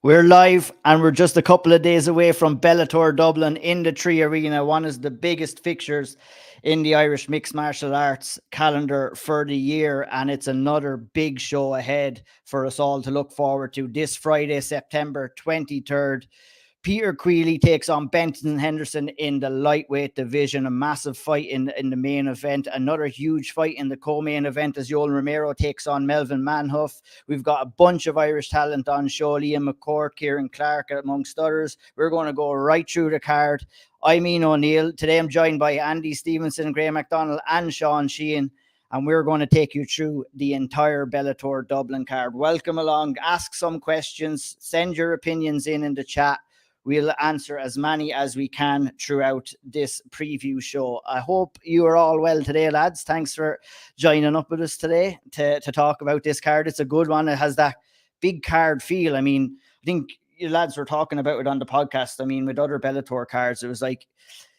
We're live and we're just a couple of days away from Bellator Dublin in the Tree Arena, one of the biggest fixtures in the Irish mixed martial arts calendar for the year. And it's another big show ahead for us all to look forward to this Friday, September 23rd. Peter Quilly takes on Benson Henderson in the lightweight division, a massive fight in the main event. Another huge fight in the co-main event as Romero takes on Melvin Manhuff. We've got a bunch of Irish talent on show, Liam Mccord, Kieran Clark, amongst others. We're going to go right through the card. I'm Ian O'Neill. Today I'm joined by Andy Stevenson, Graham McDonald and Sean Sheehan. And we're going to take you through the entire Bellator Dublin card. Welcome along. Ask some questions. Send your opinions in the chat. We'll answer as many as we can throughout this preview show. I hope you are all well today, lads. Thanks for joining up with us today to talk about this card. It's a good one. It has that big card feel. I mean, I think you lads were talking about it on the podcast. I mean, with other Bellator cards, it was like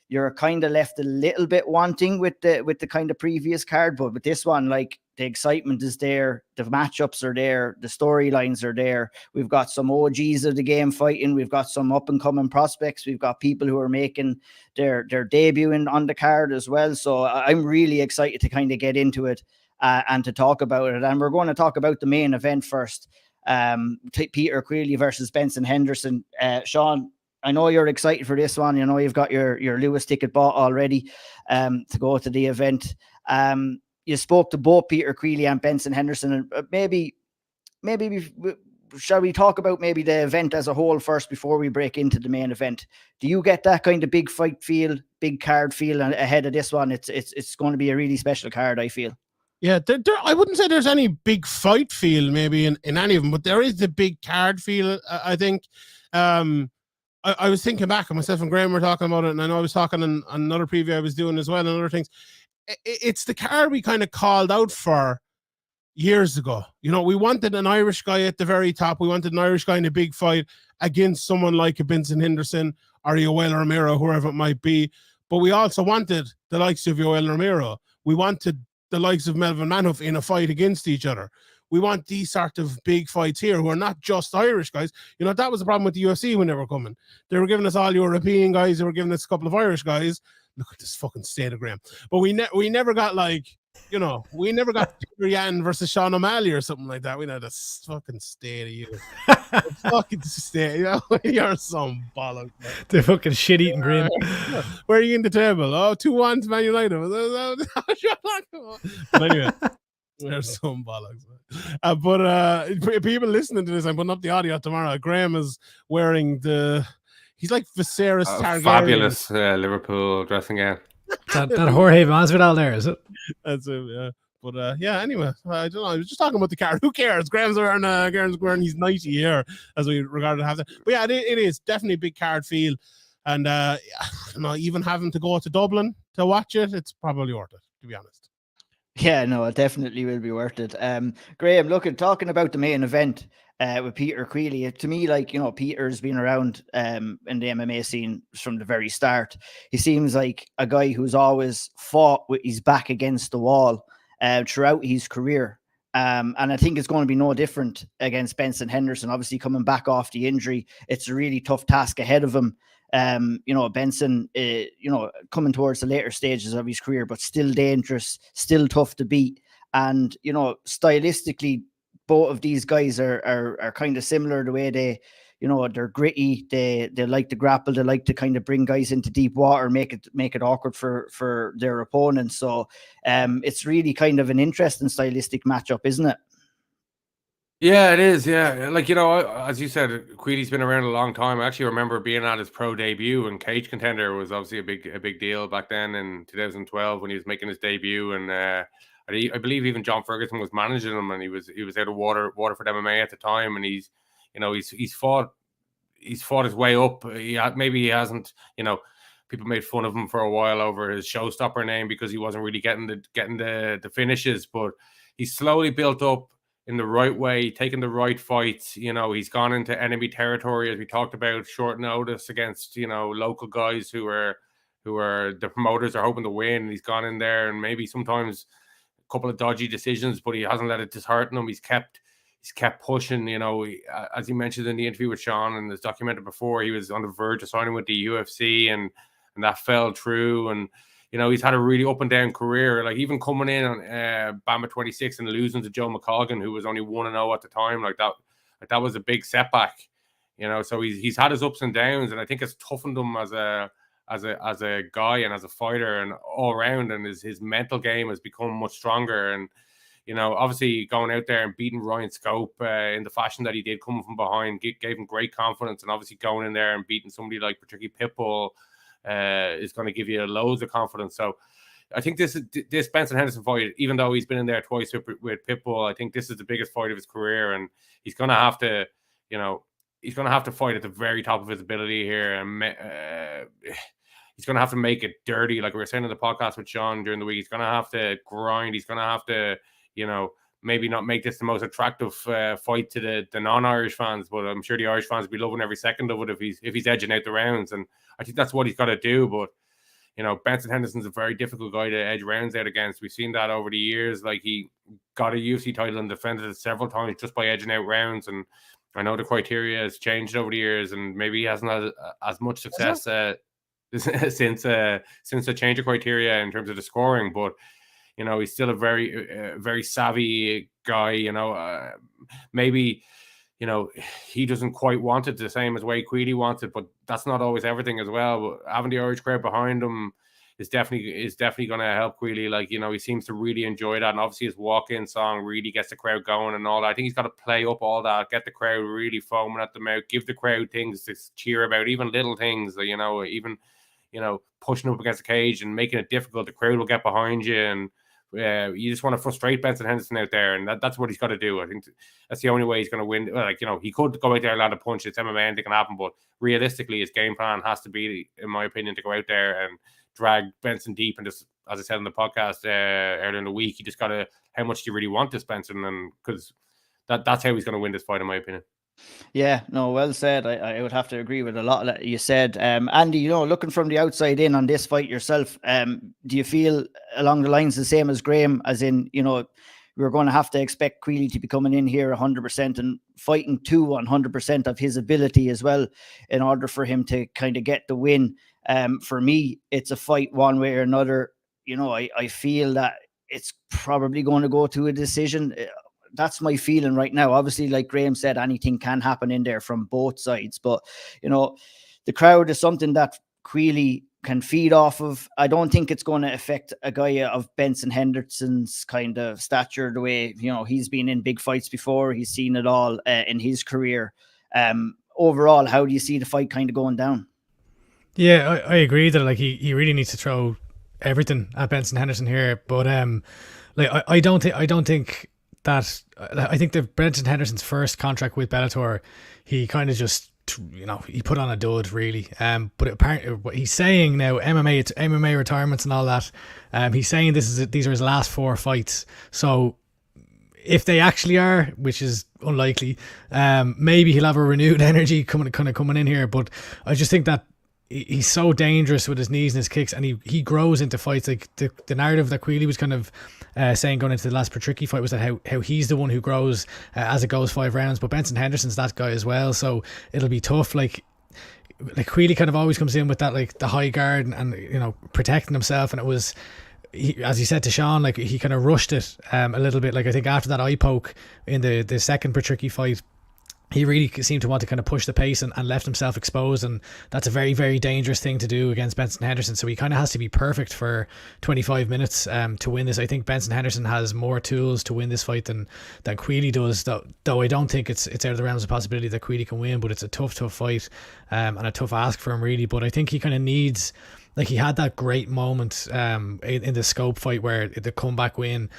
you're kind of left a little bit wanting with the kind of previous card, but with this one, like, the excitement is there, the matchups are there, the storylines are there. We've got some OGs of the game fighting, we've got some up and coming prospects, we've got people who are making their debut on the card as well. So I'm really excited to kind of get into it and to talk about it. And we're going to talk about the main event first. Peter Quilly versus Benson Henderson. Sean, I know you're excited for this one. You know, you've got your Lewis ticket bought already to go to the event. You spoke to both Peter Quilly and Benson Henderson, and maybe shall we talk about maybe the event as a whole first before we break into the main event? Do you get that kind of big fight feel, big card feel ahead of this one? It's going to be a really special card, I feel. Yeah, I wouldn't say there's any big fight feel maybe in any of them, but there is the big card feel, I think. I was thinking back, and myself and Graham were talking about it, and I know I was talking on another preview I was doing as well and other things. It's the card we kind of called out for years ago. You know, we wanted an Irish guy at the very top. We wanted an Irish guy in a big fight against someone like a Benson Henderson or Yoel Romero, whoever it might be. But we also wanted the likes of Yoel Romero. We wanted the likes of Melvin Manhuff in a fight against each other. We want these sort of big fights here who are not just Irish guys. You know, that was the problem with the UFC when they were coming. They were giving us all European guys. They were giving us a couple of Irish guys. Look at this fucking state of Graham. But we never got, like, you know, we never got Yan versus Sean O'Malley or something like that. We know the fucking state of you. Fucking state. You know, you're some bollocks. The fucking shit eating Graham. Where are you in the table? Oh, 2-1 to Man United. But anyway. There's some bollocks. But people listening to this, I'm putting up the audio tomorrow. Graham is wearing he's like Viserys Targaryen. Fabulous Liverpool dressing gown. that Jorge Masvidal there, is it? That's it, yeah. But yeah, anyway, I don't know. I was just talking about the card. Who cares? Graham's wearing his 90 here as we regard it. But yeah, it is definitely a big card feel. And you know, even having to go to Dublin to watch it, it's probably worth it, to be honest. Yeah, no, it definitely will be worth it. Graham, look, talking about the main event with Peter Quilly, to me, like, you know, Peter's been around in the MMA scene from the very start. He seems like a guy who's always fought with his back against the wall throughout his career. And I think it's going to be no different against Benson Henderson. Obviously, coming back off the injury, it's a really tough task ahead of him. You know, Benson, you know, coming towards the later stages of his career, but still dangerous, still tough to beat. And, you know, stylistically, both of these guys are kind of similar the way they, you know, they're gritty. They like to grapple. They like to kind of bring guys into deep water, make it awkward for their opponents. So it's really kind of an interesting stylistic matchup, isn't it? Yeah, it is. Yeah, like, you know, as you said, Quilly's been around a long time. I actually remember being at his pro debut, and Cage Contender was obviously a big deal back then in 2012 when he was making his debut. And I believe even John Ferguson was managing him, and he was out of Waterford MMA at the time. And he's fought his way up. Maybe he hasn't. You know, people made fun of him for a while over his showstopper name because he wasn't really getting the finishes, but he's slowly built up in the right way, taking the right fights. You know, he's gone into enemy territory, as we talked about, short notice against, you know, local guys who are the promoters are hoping to win. He's gone in there and maybe sometimes a couple of dodgy decisions, but he hasn't let it dishearten him. He's kept he's kept pushing. As you mentioned in the interview with Sean and it's documented before, he was on the verge of signing with the UFC and that fell through. And he's had a really up and down career. Like even coming in on Bama 26 and losing to Joe McColgan, who was only 1-0 at the time, like that was a big setback. So he's had his ups and downs, and I think it's toughened him as a guy and as a fighter and all around. And his mental game has become much stronger. And obviously going out there and beating Ryan Scope in the fashion that he did, coming from behind, gave him great confidence. And obviously going in there and beating somebody like Patricky Pitbull is going to give you loads of confidence. So I think this Benson Henderson fight, even though he's been in there twice with Pitbull, I think this is the biggest fight of his career, and he's going to have to, he's going to have to fight at the very top of his ability here, and he's going to have to make it dirty, like we were saying in the podcast with Sean during the week. He's going to have to grind. He's going to have to, maybe not make this the most attractive fight to the non-Irish fans, but I'm sure the Irish fans will be loving every second of it if he's edging out the rounds, and I think that's what he's got to do. But Benson Henderson's a very difficult guy to edge rounds out against. We've seen that over the years. Like, he got a UFC title and defended it several times just by edging out rounds, and I know the criteria has changed over the years, and maybe he hasn't had as much success since the change of criteria in terms of the scoring. But he's still a very savvy guy. Maybe he doesn't quite want it the same as way Quilly wants it, but that's not always everything as well. But having the Irish crowd behind him is definitely going to help Quilly. Like, he seems to really enjoy that, and obviously his walk-in song really gets the crowd going and all that. I think he's got to play up all that, get the crowd really foaming at the mouth, give the crowd things to cheer about, even little things, even pushing up against the cage and making it difficult. The crowd will get behind you, and you just want to frustrate Benson Henderson out there, and that's what he's got to do. I think that's the only way he's going to win. Like, he could go out there and land a punch. It's MMA, anything can happen, but realistically, his game plan has to be, in my opinion, to go out there and drag Benson deep. And just, as I said in the podcast earlier in the week, you just got to, how much do you really want this Benson? And because that's how he's going to win this fight, in my opinion. Yeah, no, well said. I would have to agree with a lot that you said. Andy, looking from the outside in on this fight yourself, do you feel along the lines the same as Graham, as in, we're going to have to expect Quilly to be coming in here 100% and fighting to 100% of his ability as well, in order for him to kind of get the win? For me, it's a fight one way or another. I feel that it's probably going to go to a decision. That's my feeling right now. Obviously, like Graham said, anything can happen in there from both sides. But, the crowd is something that Quilly can feed off of. I don't think it's going to affect a guy of Benson Henderson's kind of stature, the way, he's been in big fights before. He's seen it all in his career. Overall, how do you see the fight kind of going down? Yeah, I agree that he really needs to throw everything at Benson Henderson here. But I don't think that, I think that Benson Henderson's first contract with Bellator, he kind of just, he put on a dud, really. But apparently what he's saying now, it's MMA retirements and all that. He's saying these are his last 4 fights. So if they actually are, which is unlikely, maybe he'll have a renewed energy coming in here. But I just think that he's so dangerous with his knees and his kicks, and he grows into fights. Like the narrative that Quilly was kind of saying going into the last Patricky fight was that how he's the one who grows as it goes 5 rounds, but Benson Henderson's that guy as well, so it'll be tough. Like Quilly kind of always comes in with that, like, the high guard and protecting himself, and it was, as he said to Sean, like, he kind of rushed it a little bit. Like, I think after that eye poke in the second Patricky fight, he really seemed to want to kind of push the pace and left himself exposed, and that's a very, very dangerous thing to do against Benson Henderson. So he kind of has to be perfect for 25 minutes to win this. I think Benson Henderson has more tools to win this fight than Quilly does, though I don't think it's out of the realms of possibility that Quilly can win, but it's a tough fight and a tough ask for him, really. But I think he kind of needs, like, he had that great moment in the Scope fight where the comeback win,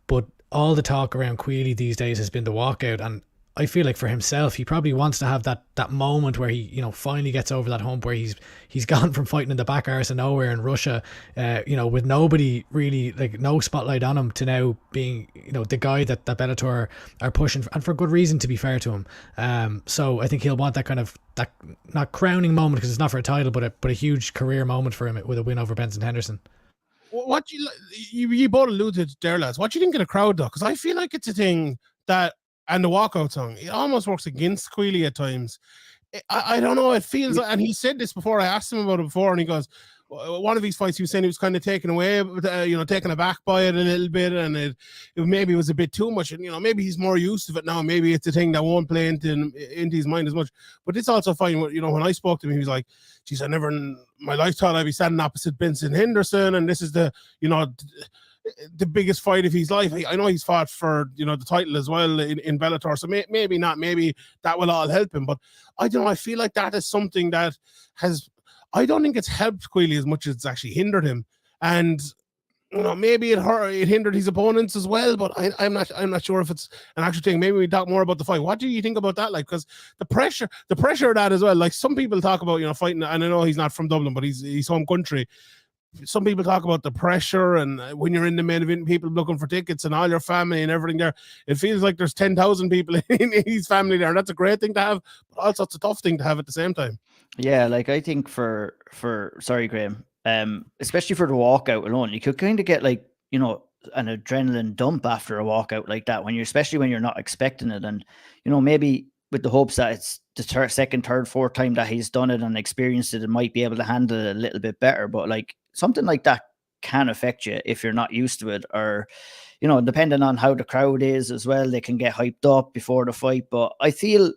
but all the talk around Quilly these days has been the walkout, and I feel like for himself, he probably wants to have that moment where he, finally gets over that hump, where he's gone from fighting in the back arse of nowhere in Russia, with nobody really, like, no spotlight on him, to now being, the guy that Bellator are pushing, and for good reason, to be fair to him. So I think he'll want that kind of, that not crowning moment, because it's not for a title, but a huge career moment for him with a win over Benson Henderson. What you both alluded there, lads. What do you think of the crowd, though? Because I feel like it's a thing that and the walkout song, it almost works against Quilly at times. I don't know. It feels like, and he said this before. I asked him about it before, and he goes, one of these fights, he was saying he was kind of taken away, taken aback by it a little bit, and it maybe was a bit too much. And maybe he's more used to it now. Maybe it's a thing that won't play into his mind as much. But it's also fine. When I spoke to him, he was like, "Geez, I never in my life thought I'd be standing opposite Benson Henderson, and this is the biggest fight of his life." I know he's fought for the title as well in Bellator, so maybe not. Maybe that will all help him. But I don't know. I feel like that is something that has. I don't think it's helped Quilly as much as it's actually hindered him, and maybe it hindered his opponents as well. But I'm not sure if it's an actual thing. Maybe we talk more about the fight. What do you think about that? Like, because the pressure of that as well. Like, some people talk about fighting, and I know he's not from Dublin, but he's home country. Some people talk about the pressure, and when you're in the main event, people looking for tickets and all your family and everything there. It feels like there's 10,000 people in his family there. That's a great thing to have, but also it's a tough thing to have at the same time. Yeah, like I think sorry, Graham, especially for the walkout alone, you could kind of get like, an adrenaline dump after a walkout like that especially when you're not expecting it. And, maybe with the hopes that it's the second, third, fourth time that he's done it and experienced it and might be able to handle it a little bit better. But like something like that can affect you if you're not used to it, or, depending on how the crowd is as well, they can get hyped up before the fight. But I feel,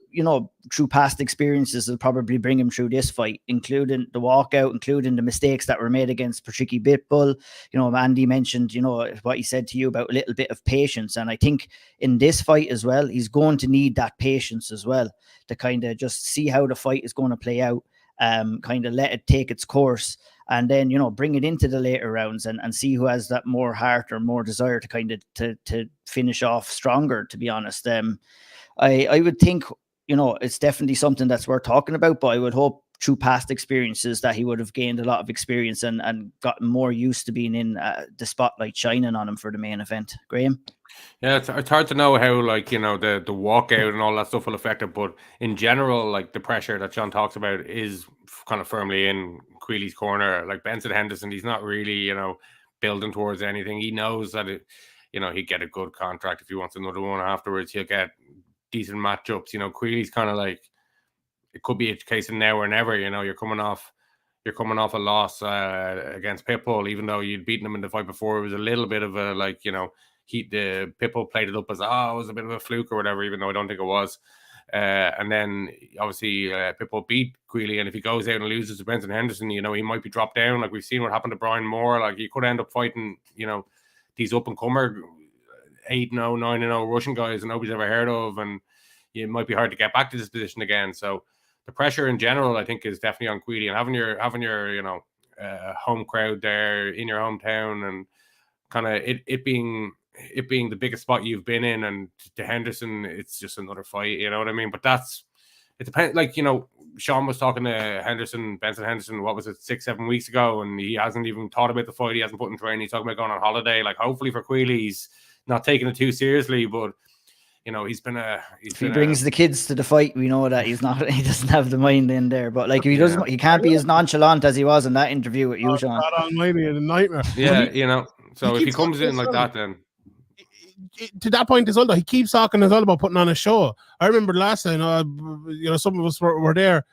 through past experiences, will probably bring him through this fight, including the walkout, including the mistakes that were made against Patricky Pitbull. Andy mentioned, what he said to you about a little bit of patience. And I think in this fight as well, he's going to need that patience as well to kind of just see how the fight is going to play out, kind of let it take its course. And then, bring it into the later rounds and see who has that more heart or more desire to kind of to finish off stronger, to be honest. I would think, it's definitely something that's worth talking about, but I would hope through past experiences that he would have gained a lot of experience and gotten more used to being in the spotlight shining on him for the main event. Graham? Yeah, it's hard to know how, like, the walkout and all that stuff will affect it, but in general, like, the pressure that John talks about is kind of firmly in Quilly's corner. Like, Benson Henderson, he's not really, building towards anything. He knows that he'd get a good contract if he wants another one afterwards. He'll get decent matchups. Quilly's kind of like, it could be a case of now or never. You're coming off a loss against Pitbull, even though you'd beaten him in the fight before. It was a little bit of a, like, the Pitbull played it up as, it was a bit of a fluke or whatever, even though I don't think it was. And then obviously Pitbull beat Quilly, and if he goes out and loses to Benson Henderson, he might be dropped down. Like, we've seen what happened to Brian Moore. Like, he could end up fighting, these up and comer 8-0, 9-0 Russian guys that nobody's ever heard of, and it might be hard to get back to this position again. So the pressure in general, I think, is definitely on Quilly, and having your home crowd there in your hometown, and kind of it being the biggest spot you've been in, and to Henderson, it's just another fight, you know what I mean? But it depends. Like, Sean was talking to Benson Henderson, what was it, 6-7 weeks ago, and he hasn't even thought about the fight. He hasn't put in training. He's talking about going on holiday. Like, hopefully for Quilly, he's not taking it too seriously, but if he brings the kids to the fight, we know that he doesn't have the mind in there. But like, if he can't be as nonchalant as he was in that interview with you, Sean. God almighty, a nightmare. Yeah, so if he comes in like that, then to that point as well, though, he keeps talking as well about putting on a show. I remember last time, some of us were there.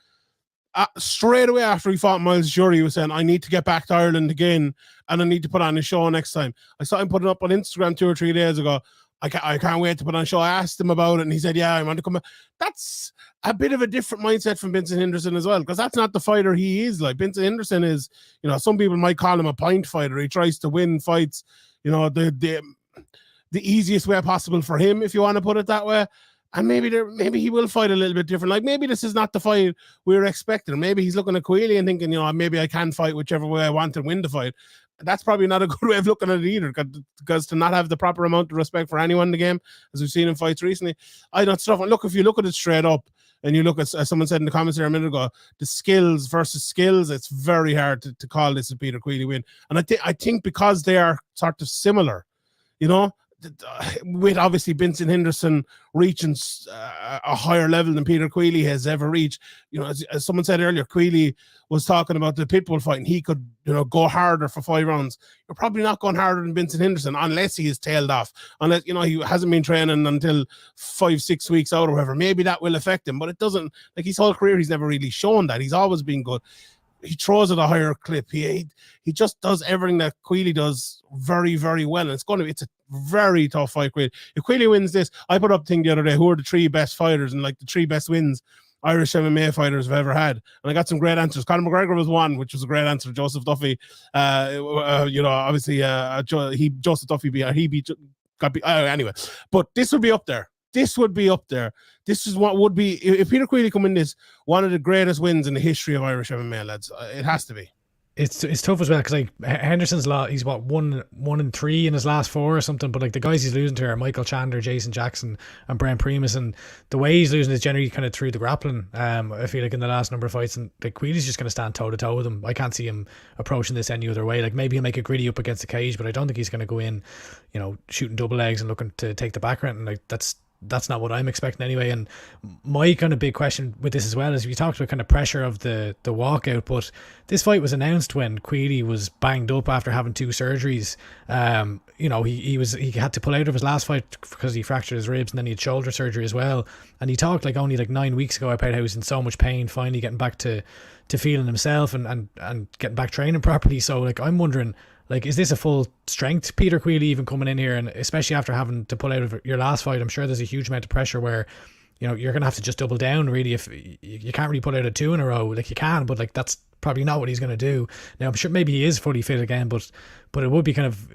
Straight away after he fought Miles Jury, he was saying, I need to get back to Ireland again, and I need to put on a show next time. I saw him putting up on Instagram 2 or 3 days ago, I can't wait to put on a show. I asked him about it, and he said, yeah, I want to come back. That's a bit of a different mindset from Benson Henderson as well, because that's not the fighter he is. Like, Benson Henderson is, some people might call him a point fighter. He tries to win fights, the easiest way possible for him, if you want to put it that way. And maybe he will fight a little bit different. Like, maybe this is not the fight we were expecting. Maybe he's looking at Quilly and thinking, maybe I can fight whichever way I want and win the fight. That's probably not a good way of looking at it either, because to not have the proper amount of respect for anyone in the game, as we've seen in fights recently, I don't stuff. And look, if you look at it straight up, and you look at, as someone said in the comments there a minute ago, the skills versus skills, it's very hard to call this a Peter Quilly win. And I think because they are sort of similar, with obviously Benson Henderson reaching a higher level than Peter Quilly has ever reached. As someone said earlier, Quilly was talking about the Pitbull fight, and he could, go harder for 5 rounds. You're probably not going harder than Benson Henderson unless he is tailed off, unless, he hasn't been training until 5-6 weeks out or whatever. Maybe that will affect him, but it doesn't. Like, his whole career, he's never really shown that. He's always been good. He throws at a higher clip. He just does everything that Quilly does very, very well. And it's a very tough fight. If Quilly wins this, I put up a thing the other day, who are the 3 best fighters and like the 3 best wins Irish MMA fighters have ever had. And I got some great answers. Conor McGregor was one, which was a great answer. Joseph Duffy, obviously, Joseph Duffy anyway. But this would be up there. This is what would be, if Peter Quilly come in this, one of the greatest wins in the history of Irish MMA, lads. It has to be. It's tough as well, because like Henderson's he's what 1-3 in his last 4 or something, but like the guys he's losing to are Michael Chandler, Jason Jackson, and Brent Primus, and the way he's losing is generally kind of through the grappling. I feel like in the last number of fights, and like Quilly's just going to stand toe to toe with him. I can't see him approaching this any other way. Like, maybe he'll make a gritty up against the cage, but I don't think he's going to go in, shooting double legs and looking to take the background. And like that's not what I'm expecting anyway. And my kind of big question with this as well is, we talked about kind of pressure of the walkout, but this fight was announced when Quilly was banged up after having 2 surgeries. He had to pull out of his last fight because he fractured his ribs, and then he had shoulder surgery as well. And he talked like only like 9 weeks ago about how he was in so much pain, finally getting back to feeling himself and getting back training properly. So like, I'm wondering, like, is this a full strength Peter Quilly even coming in here? And especially after having to pull out of your last fight, I'm sure there's a huge amount of pressure where, you're going to have to just double down, really. If you can't really pull out a 2 in a row, like you can, but like that's probably not what he's going to do. Now, I'm sure maybe he is fully fit again, but it would be kind of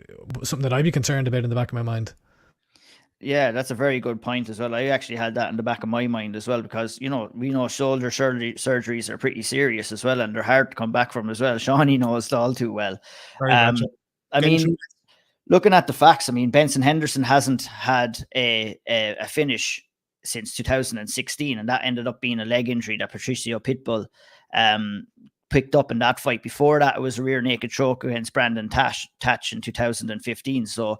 something that I'd be concerned about in the back of my mind. Yeah, that's a very good point as well. I actually had that in the back of my mind as well, because, we know shoulder surgeries are pretty serious as well, and they're hard to come back from as well. Shawnee knows all too well. Looking at the facts, Benson Henderson hasn't had a finish since 2016, and that ended up being a leg injury that Patricio Pitbull picked up in that fight. Before that, it was a rear naked choke against Brandon Tatch in 2015. So,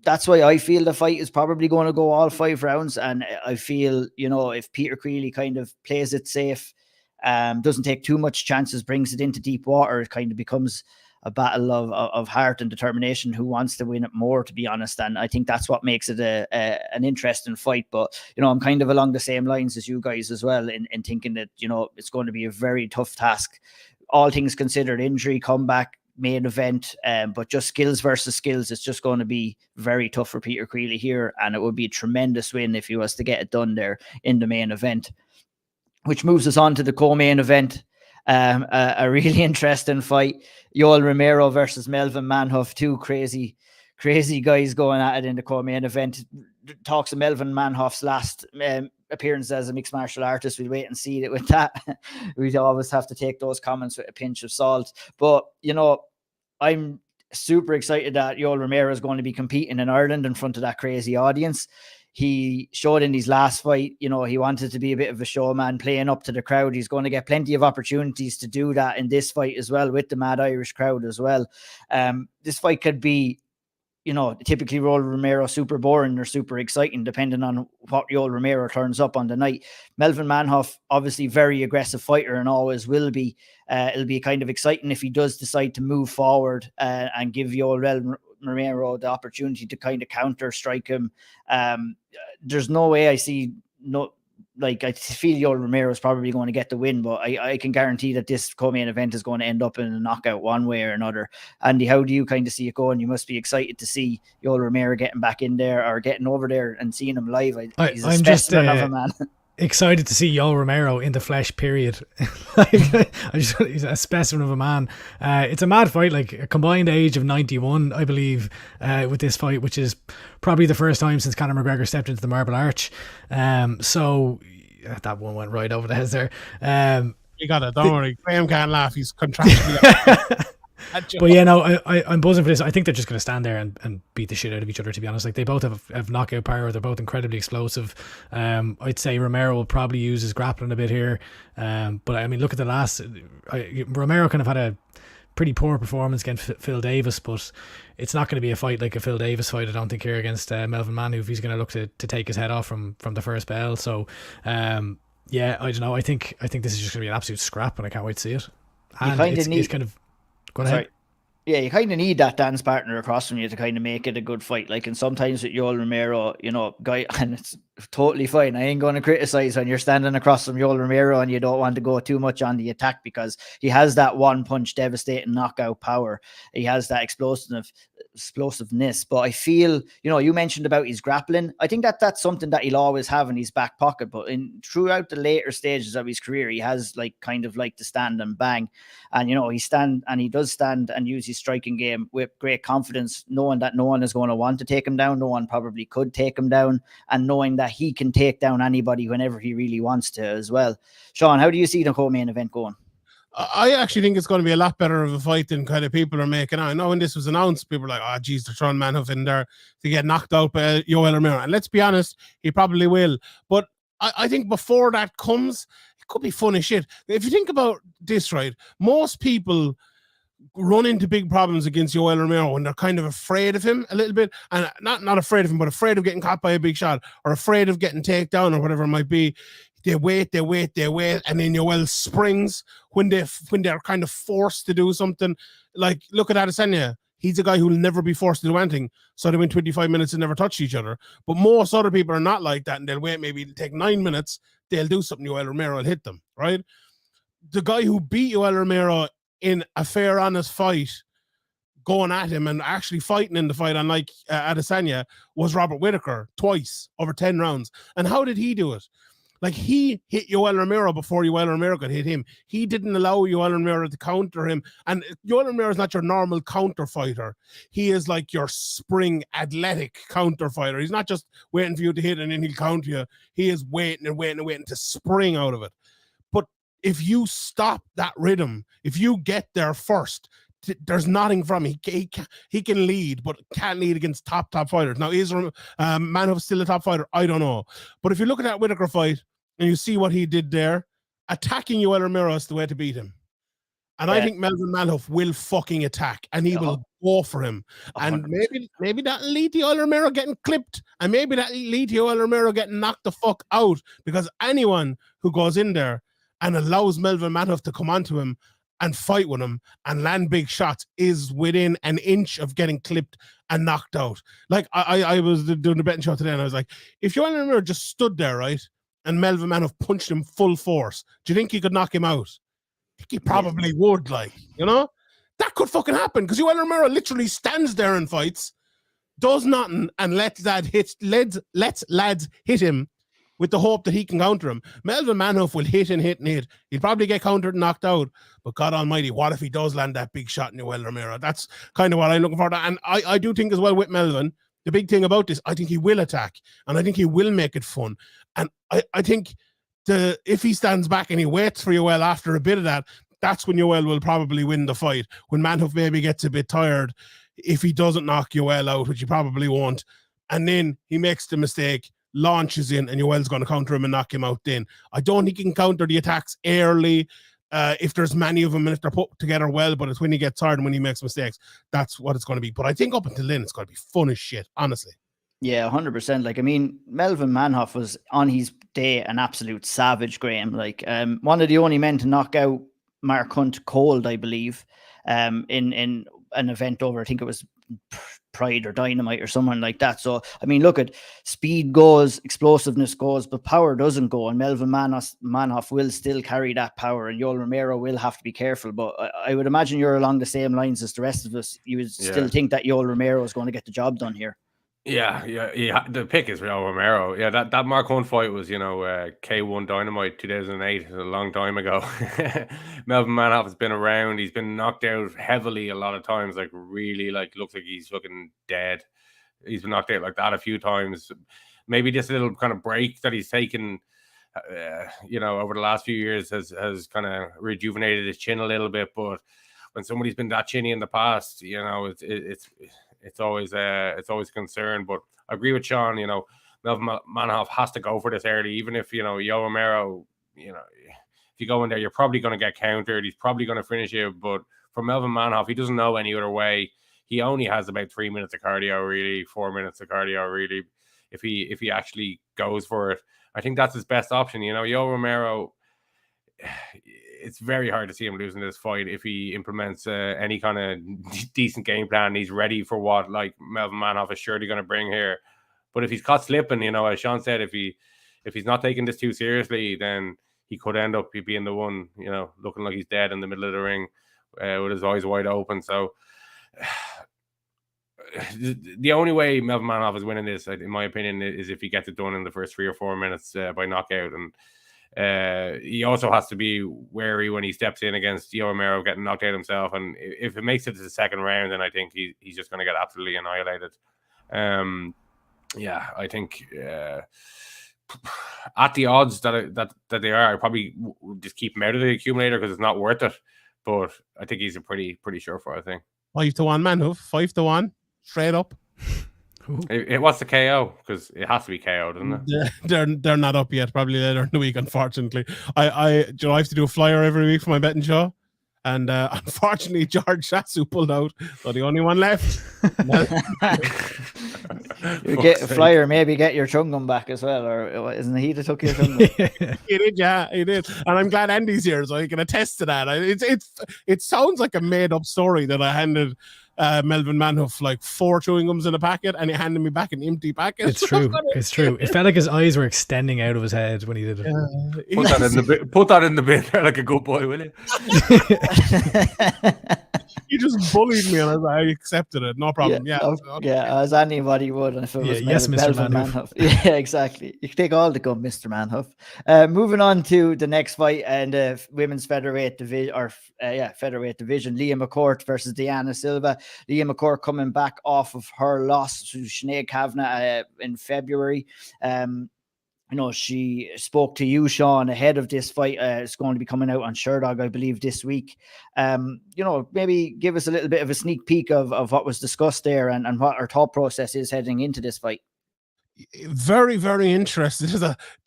that's why I feel the fight is probably going to go all 5 rounds. And I feel, if Peter Quilly kind of plays it safe, doesn't take too much chances, brings it into deep water, it kind of becomes a battle of heart and determination, who wants to win it more, to be honest. And I think that's what makes it an interesting fight. But, I'm kind of along the same lines as you guys as well, in thinking that, it's going to be a very tough task. All things considered, injury, comeback, main event, but just skills versus skills, it's just going to be very tough for Peter Quilly here, and it would be a tremendous win if he was to get it done there in the main event, which moves us on to the co-main event. A really interesting fight, Yoel Romero versus Melvin Manhuff, 2 crazy guys going at it in the co-main event. Talks of Melvin Manhuff's last appearance as a mixed martial artist. We'll wait and see it with that. We'd always have to take those comments with a pinch of salt. But, I'm super excited that Yoel Romero is going to be competing in Ireland in front of that crazy audience. He showed in his last fight, he wanted to be a bit of a showman, playing up to the crowd. He's going to get plenty of opportunities to do that in this fight as well, with the mad Irish crowd as well. This fight could be, typically Yoel Romero super boring or super exciting, depending on what Yoel Romero turns up on the night. Melvin Manhuff, obviously very aggressive fighter and always will be. It'll be kind of exciting if he does decide to move forward and give Yoel Romero the opportunity to kind of counter strike him. There's no way I see I feel Yoel Romero is probably going to get the win, but I can guarantee that this co-main event is going to end up in a knockout one way or another. Andy, how do you kind of see it going? You must be excited to see Yoel Romero getting back in there, or getting over there and seeing him live. He's a specimen of a man. Excited to see Yoel Romero in the flesh, period. He's a specimen of a man. It's a mad fight, like a combined age of 91, I believe, with this fight, which is probably the first time since Conor McGregor stepped into the Marble Arch. So that one went right over the head there. You got it, don't worry. Graham can't laugh, he's contractually But yeah, no, I'm buzzing for this. I think they're just going to stand there and beat the shit out of each other, to be honest. Like, they both have knockout power. They're both incredibly explosive. I'd say Romero will probably use his grappling a bit here. But I mean, look at the last... Romero kind of had a pretty poor performance against Phil Davis, but it's not going to be a fight like a Phil Davis fight, I don't think, here against Melvin Manhuff. He's going to look to take his head off from the first bell. So yeah, I don't know. I think this is just going to be an absolute scrap, and I can't wait to see it. And it's kind of go ahead. Sorry. Yeah, you kind of need that dance partner across from you to kind of make it a good fight. Like, and sometimes with Yoel Romero, you know, guy, and it's totally fine. I ain't going to criticize when you're standing across from Yoel Romero and you don't want to go too much on the attack, because he has that one punch devastating knockout power. He has that explosiveness. But I feel, you know, you mentioned about his grappling. I think that's something that he'll always have in his back pocket. But throughout the later stages of his career, he has like kind of like to stand and bang. And, you know, he does stand and use his striking game with great confidence, knowing that no one is going to want to take him down. No one probably could take him down, and knowing that he can take down anybody whenever he really wants to as well. Sean, how do you see the co-main event going? I actually think it's going to be a lot better of a fight than kind of people are making out. I know when this was announced, people were like, oh, geez, they're throwing Manhuff in there to get knocked out by Yoel Romero. And let's be honest, he probably will. But I think before that comes, it could be fun as shit. If you think about this, right, most people run into big problems against Yoel Romero when they're kind of afraid of him a little bit, and not afraid of him, but afraid of getting caught by a big shot, or afraid of getting takedown, or whatever it might be. They wait, and then Yoel springs when they're kind of forced to do something. Like, look at Adesanya. He's a guy who will never be forced to do anything, so they win 25 minutes and never touch each other. But most other people are not like that, and they'll wait, maybe it'll take 9 minutes, they'll do something, Yoel Romero will hit them, right? The guy who beat Yoel Romero in a fair, honest fight, going at him and actually fighting in the fight, unlike Adesanya, was Robert Whittaker twice over 10 rounds. And how did he do it? Like, he hit Yoel Romero before Yoel Romero could hit him. He didn't allow Yoel Romero to counter him. And Yoel Romero is not your normal counter fighter. He is like your spring athletic counter fighter. He's not just waiting for you to hit and then he'll counter you. He is waiting to spring out of it. But if you stop that rhythm, if you get there first, there's nothing from him. He can lead, but can't lead against top fighters. Now, is Manhuff still a top fighter? I don't know. But if you look at that Whittaker fight and you see what he did there, attacking Yoel Romero is the way to beat him. And I think Melvin Manhuff will fucking attack, and he will go for him. 100%. And maybe that'll lead to Yoel Romero getting clipped, and maybe that'll lead to Yoel Romero getting knocked the fuck out, because anyone who goes in there and allows Melvin Manhuff to come onto him and fight with him and land big shots is within an inch of getting clipped and knocked out. Like, I was doing the betting show today, and I was like, if Yoel Romero just stood there, right, and Melvin Manhuff punched him full force, do you think he could knock him out? I think he probably would, like, you know? That could fucking happen, because Yoel Romero literally stands there and fights, does nothing, and lets lads hit him with the hope that he can counter him. Melvin Manhuff will hit and hit and hit. He'll probably get countered and knocked out, but God almighty, what if he does land that big shot in Yoel Romero? That's kind of what I'm looking for. And I do think as well with Melvin, the big thing about this, I think he will attack, and I think he will make it fun. And I think if he stands back and he waits for Yoel after a bit of that, that's when Yoel will probably win the fight. When Manhuff maybe gets a bit tired, if he doesn't knock Yoel out, which he probably won't, and then he makes the mistake, launches in, and Yoel's going to counter him and knock him out then. I don't think he can counter the attacks early if there's many of them and if they're put together well, but it's when he gets tired and when he makes mistakes, that's what it's going to be. But I think up until then, it's going to be fun as shit, honestly. Yeah, 100%. Like, I mean, Melvin Manhuff was on his day an absolute savage, Graham. Like, one of the only men to knock out Mark Hunt cold, I believe, in an event over, I think it was Pride or Dynamite or someone like that. So, I mean, look, at speed goes, explosiveness goes, but power doesn't go. And Melvin Manhuff will still carry that power, and Yoel Romero will have to be careful. But I would imagine you're along the same lines as the rest of us. You would still think that Yoel Romero is going to get the job done here. Yeah. The pick is Rafael Romero. Yeah, that Mark Hunt fight was, K1 Dynamite 2008, a long time ago. Melvin Manhuff has been around. He's been knocked out heavily a lot of times. Like, really, like, looks like he's fucking dead. He's been knocked out like that a few times. Maybe this little kind of break that he's taken, over the last few years has kind of rejuvenated his chin a little bit. But when somebody's been that chinny in the past, it's always a concern. But I agree with Sean. Melvin Manhuff has to go for this early, even if Yoel Romero. If you go in there, you're probably going to get countered. He's probably going to finish you. But for Melvin Manhuff, he doesn't know any other way. He only has about 3 minutes of cardio, really, 4 minutes of cardio, really, if he actually goes for it. I think that's his best option. You know, Yo Romero, it's very hard to see him losing this fight if he implements any kind of decent game plan. He's ready for what, like, Melvin Manhuff is surely going to bring here. But if he's caught slipping, you know, as Sean said, if he's not taking this too seriously, then he could end up being the one, you know, looking like he's dead in the middle of the ring with his eyes wide open. So the only way Melvin Manhuff is winning this, in my opinion, is if he gets it done in the first 3 or 4 minutes by knockout. And he also has to be wary when he steps in against Yo Romero getting knocked out himself. And if it makes it to the second round, then I think he's just going to get absolutely annihilated. Yeah, I think at the odds that they are, I probably just keep him out of the accumulator because it's not worth it. But I think he's a pretty sure for, I think. 5-1 Manhuff, 5-1, straight up. What's the KO? Because it has to be KO, doesn't it? They're not up yet. Probably later in the week, unfortunately. I have to do a flyer every week for my betting show. And unfortunately, George Sassu pulled out, so the only one left. You get a flyer, maybe get your Chungum back as well, or isn't he that took your Chungum? He did, yeah, he did. And I'm glad Andy's here, so he can attest to that. It sounds like a made up story that I handed Melvin Manhuff like 4 chewing gums in a packet, and he handed me back an empty packet. It's true. It's true. It felt like his eyes were extending out of his head when he did it. Put that in the bin there like a good boy, will you? He just bullied me, and I accepted it. No problem. Yeah, as anybody would. If it was yes, Mr. Manhuff. Yeah, exactly. You can take all the gum, Mr. Manhuff. Moving on to the next fight and the women's featherweight division, featherweight division. Leah Mccord versus Deanna Silva. Leah Mccord coming back off of her loss to Sinead Kavanagh in February. You know, she spoke to you, Sean, ahead of this fight. It's going to be coming out on Sherdog, I believe, this week. You know, maybe give us a little bit of a sneak peek of what was discussed there and what our thought process is heading into this fight. Very, very interesting.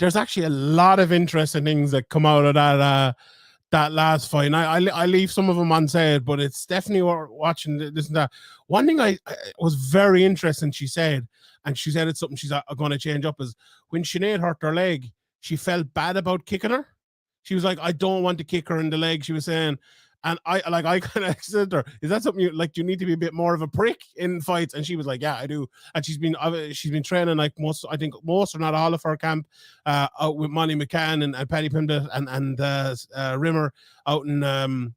There's actually a lot of interesting things that come out of that last fight. And I leave some of them unsaid, but it's definitely worth watching this and that. One thing I was very interesting, she said it's something she's going to change up, is when Sinead hurt her leg, she felt bad about kicking her. She was like, I don't want to kick her in the leg, she was saying. And I kind of said to her, is that something you need to be a bit more of a prick in fights? And she was like, yeah, I do. And she's been training like most or not all of her camp out with Molly McCann and Paddy Pimblett and Rimmer out in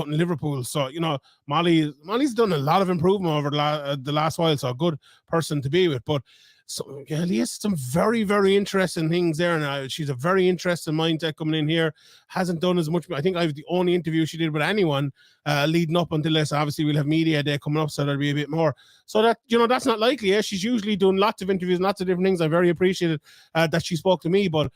Liverpool. So, you know, Molly's done a lot of improvement over the last while, so a good person to be with. But so yeah, Leah's some very, very interesting things there, and she's a very interesting mindset coming in here. Hasn't done as much. I think I was the only interview she did with anyone leading up until this. Obviously, we'll have media day coming up, so there'll be a bit more. So that, you know, that's not likely. Yeah, she's usually doing lots of interviews, lots of different things. I very appreciated that she spoke to me, but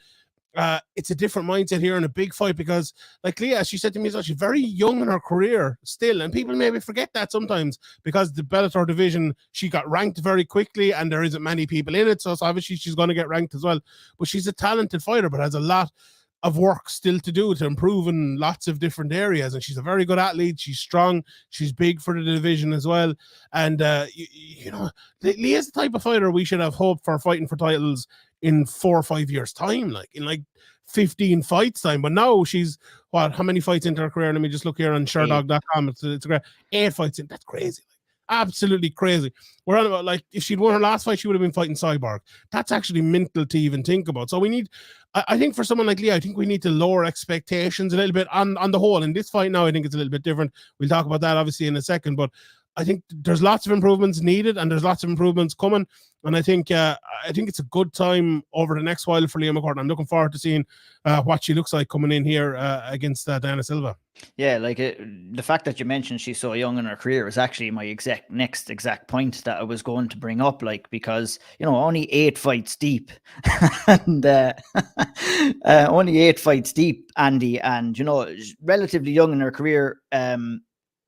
it's a different mindset here in a big fight because, like Leah, she said to me, so she's very young in her career still, and people maybe forget that sometimes because the Bellator division, she got ranked very quickly and there isn't many people in it, so obviously she's going to get ranked as well. But she's a talented fighter, but has a lot of work still to do to improve in lots of different areas, and she's a very good athlete. She's strong, she's big for the division as well, and you know, Leah's the type of fighter we should have hope for fighting for titles in 4 or 5 years time, like in like 15 fights time. But now she's how many fights into her career? Let me just look here on Sherdog.com. It's great. 8 fights in. That's crazy. Absolutely crazy. We're on about, like, if she'd won her last fight, she would have been fighting Cyborg. That's actually mental to even think about. So we need, I think for someone like Leah, I think we need to lower expectations a little bit on the whole. In this fight now, I think it's a little bit different. We'll talk about that obviously in a second, but I think there's lots of improvements needed and there's lots of improvements coming. And I think it's a good time over the next while for Leah Mccord. I'm looking forward to seeing what she looks like coming in here against Deanna Silva. Yeah, like the fact that you mentioned she's so young in her career is actually my next exact point that I was going to bring up, like, because, you know, only 8 fights deep and only 8 fights deep, Andy, and, you know, relatively young in her career,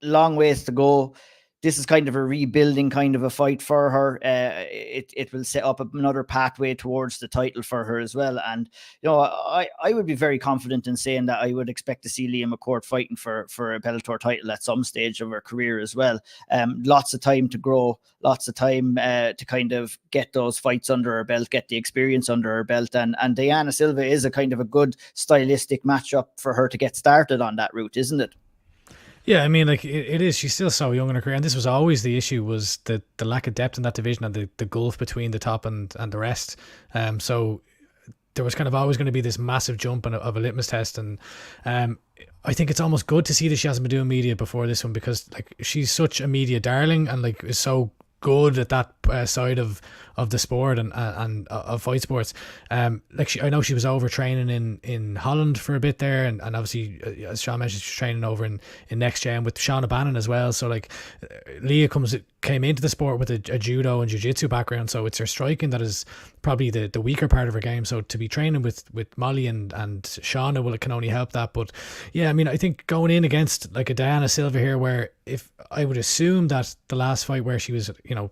long ways to go. this is kind of a rebuilding kind of a fight for her. It will set up another pathway towards the title for her as well. And, you know, I would be very confident in saying that I would expect to see Leah Mccord fighting for a Bellator title at some stage of her career as well. Lots of time to grow, lots of time to kind of get those fights under her belt, get the experience under her belt. And Deanna Silva is a kind of a good stylistic matchup for her to get started on that route, isn't it? Yeah, I mean, like it is. She's still so young in her career, and this was always the issue: was the lack of depth in that division and the gulf between the top and the rest. So there was kind of always going to be this massive jump of a litmus test, and I think it's almost good to see that she hasn't been doing media before this one, because like she's such a media darling and like is so good at that side of the sport and of fight sports. Like I know she was overtraining in Holland for a bit there, and obviously as Sean mentioned, she's training over in Next Gen with Shauna Bannon as well. So like Leah came into the sport with a judo and jiu-jitsu background, so it's her striking that is probably the weaker part of her game. So to be training with Molly and Shauna, well, it can only help that. But yeah, I mean, I think going in against like a Deanna Silva here, where if I would assume that the last fight where she was, you know,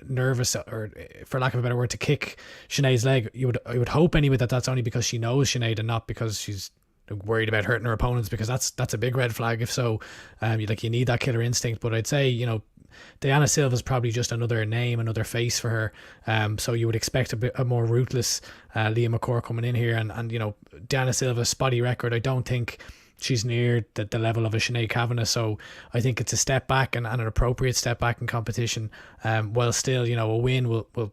nervous, or for lack of a better word, to kick Sinead's leg, I would hope anyway that that's only because she knows Sinead and not because she's worried about hurting her opponents, because that's a big red flag if so. You need that killer instinct. But I'd say, you know, Deanna Silva is probably just another name, another face for her. So you would expect a more ruthless Leah Mccord coming in here, and you know, Deanna Silva's spotty record, I don't think she's near the level of a Sinead Kavanagh. So I think it's a step back and an appropriate step back in competition. While still, you know, a win will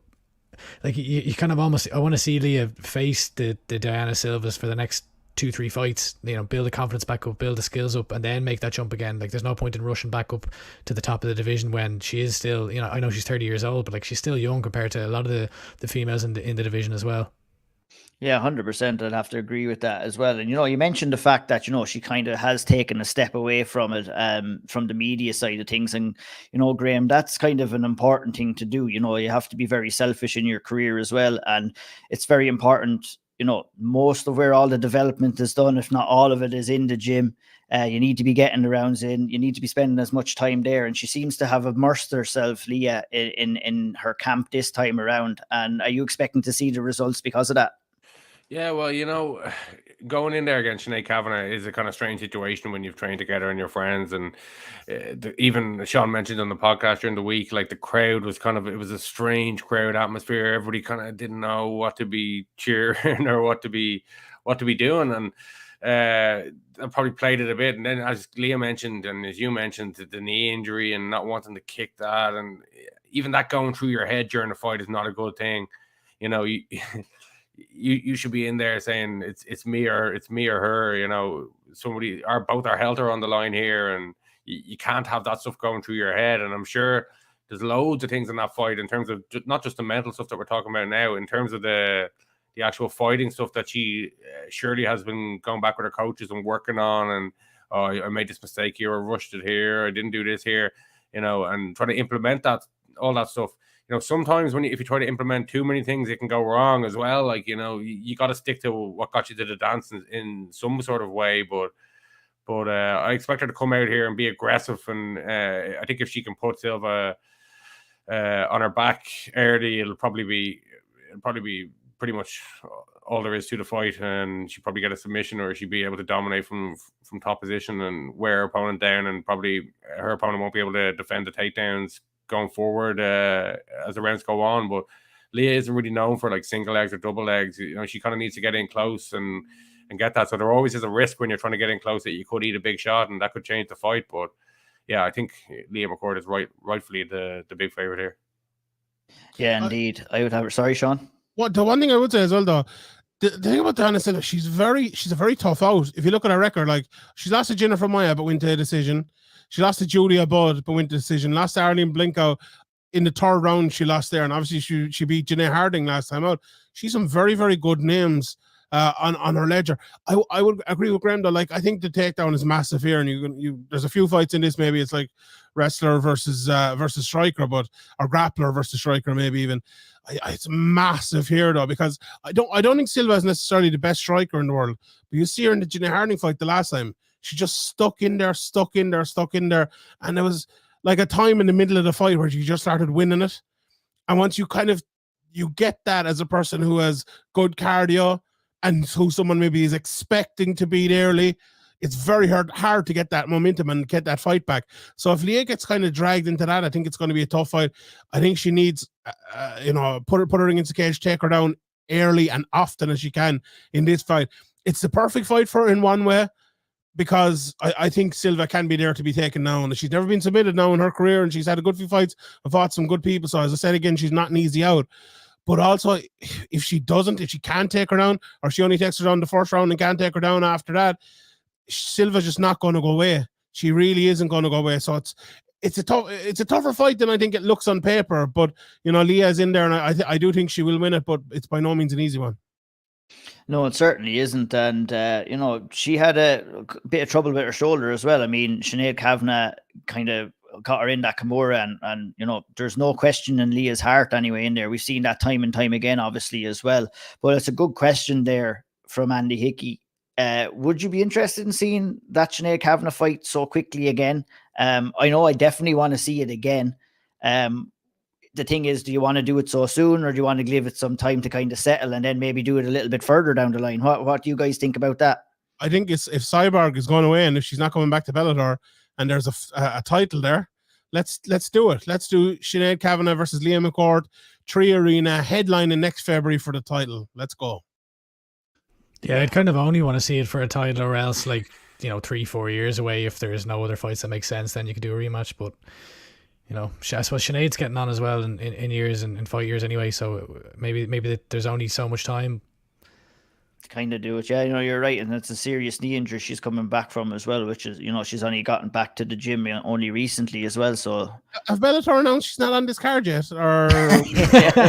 like you kind of almost, I want to see Leah face the Deanna Silvas for the next 2-3 fights, you know, build the confidence back up, build the skills up, and then make that jump again. Like there's no point in rushing back up to the top of the division when she is still, you know, I know she's 30 years old, but like she's still young compared to a lot of the females in the division as well. Yeah, 100%. I'd have to agree with that as well. And, you know, you mentioned the fact that, you know, she kind of has taken a step away from it, from the media side of things. And, you know, Graham, that's kind of an important thing to do. You know, you have to be very selfish in your career as well. And it's very important, you know, most of where all the development is done, if not all of it, is in the gym. You need to be getting the rounds in. You need to be spending as much time there. And she seems to have immersed herself, Leah, in her camp this time around. And are you expecting to see the results because of that? Yeah, well, you know, going in there against Sinead Kavanagh is a kind of strange situation when you've trained together and you're friends. And even Sean mentioned on the podcast during the week, like the crowd was it was a strange crowd atmosphere. Everybody kind of didn't know what to be cheering or what to be doing. And I probably played it a bit. And then, as Leah mentioned, and as you mentioned, the knee injury and not wanting to kick that, and even that going through your head during the fight is not a good thing. You know, you should be in there saying it's me or her. You know, both our health are on the line here, and you can't have that stuff going through your head. And I'm sure there's loads of things in that fight in terms of not just the mental stuff that we're talking about now, in terms of the actual fighting stuff that she surely has been going back with her coaches and working on. And I made this mistake here, or rushed it here, I didn't do this here, you know, and trying to implement all that stuff. You know, sometimes if you try to implement too many things, it can go wrong as well. Like, you know, you got to stick to what got you to the dance in some sort of way. But I expect her to come out here and be aggressive. And I think if she can put Silva on her back early, it'll probably be pretty much all there is to the fight. And she'll probably get a submission, or she'll be able to dominate from top position and wear her opponent down. And probably her opponent won't be able to defend the takedowns going forward as the rounds go on. But Leah isn't really known for like single legs or double legs. You know, she kind of needs to get in close and get that. So there always is a risk when you're trying to get in close that you could eat a big shot, and that could change the fight. But yeah, I think Leah Mccord is rightfully the big favorite here. Yeah, indeed. I would have her. Sorry, Sean. What the one thing I would say as well, though, the thing about Deanna Silva, she's a very tough out. If you look at her record, like she's lost to Jennifer Maya but went to a decision. She lost to Julia Budd but went to decision. Lost to Arlene Blinkow in the third round. She lost there, and obviously she beat Janae Harding last time out. She's some very, very good names on her ledger. I would agree with Graham though. Like, I think the takedown is massive here, and there's a few fights in this. Maybe it's like wrestler versus striker, or grappler versus striker, maybe even. It's massive here though, because I don't think Silva is necessarily the best striker in the world, but you see her in the Janae Harding fight the last time. She just stuck in there, and it was like a time in the middle of the fight where you just started winning it. And once you get that as a person who has good cardio and who someone maybe is expecting to beat early, it's very hard to get that momentum and get that fight back. So if Leah gets kind of dragged into that, I think it's going to be a tough fight. I think she needs, put her against the cage, take her down early and often as she can in this fight. It's the perfect fight for her in one way, because I think Silva can be there to be taken down. She's never been submitted now in her career, and she's had a good few fights and fought some good people. So as I said again, she's not an easy out. But also, if she can't take her down, or she only takes her down the first round and can't take her down after that, Silva's just not going to go away. She really isn't going to go away. So it's a tougher fight than I think it looks on paper. But Leah's in there, and I do think she will win it. But it's by no means an easy one. No, it certainly isn't. And, she had a bit of trouble with her shoulder as well. I mean, Sinead Kavanagh kind of got her in that Kimura, and there's no question in Leah's heart anyway in there. We've seen that time and time again, obviously, as well. But it's a good question there from Andy Hickey. Would you be interested in seeing that Sinead Kavanagh fight so quickly again? I know I definitely want to see it again. The thing is, do you want to do it so soon, or do you want to give it some time to kind of settle and then maybe do it a little bit further down the line? What do you guys think about that? I think if Cyborg is going away and if she's not coming back to Bellator and there's a title there, let's do it. Let's do Sinead Kavanagh versus Leah Mccord, 3 Arena, headlining next February for the title. Let's go. Yeah, I'd kind of only want to see it for a title, or else 3-4 years away. If there's no other fights that make sense, then you could do a rematch. But I suppose Sinead's getting on as well in years and in 5 years anyway. So maybe there's only so much time to kind of do it. Yeah, you're right, and it's a serious knee injury she's coming back from as well, which is she's only gotten back to the gym only recently as well. So have Bellator announced she's not on this card yet, or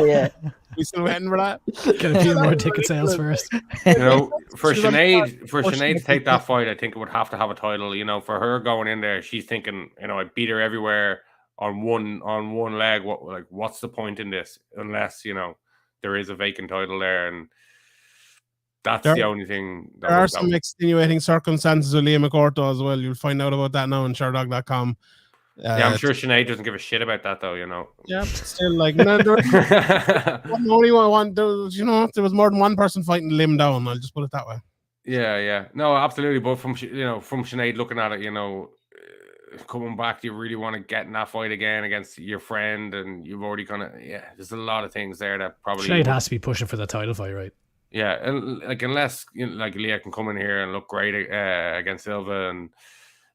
yeah. We still waiting for that? Get a few more ticket sales first. For Sinead to take that fight, I think it would have to have a title. For her going in there, she's thinking, I beat her everywhere on one leg. What's the point in this unless there is a vacant title there, and that's the only thing. There are some extenuating circumstances with Leah Mccord as well. You'll find out about that now on Sherdog.com. I'm sure Sinead doesn't give a shit about that, though. Yeah, still only one. There was more than one person fighting Lim down. I'll just put it that way. Yeah. No, absolutely. But from Sinead looking at it, coming back, you really want to get in that fight again against your friend, and you've already there's a lot of things there that probably Sinead has to be pushing for the title fight, right? Yeah, and unless Leah can come in here and look great against Silva, and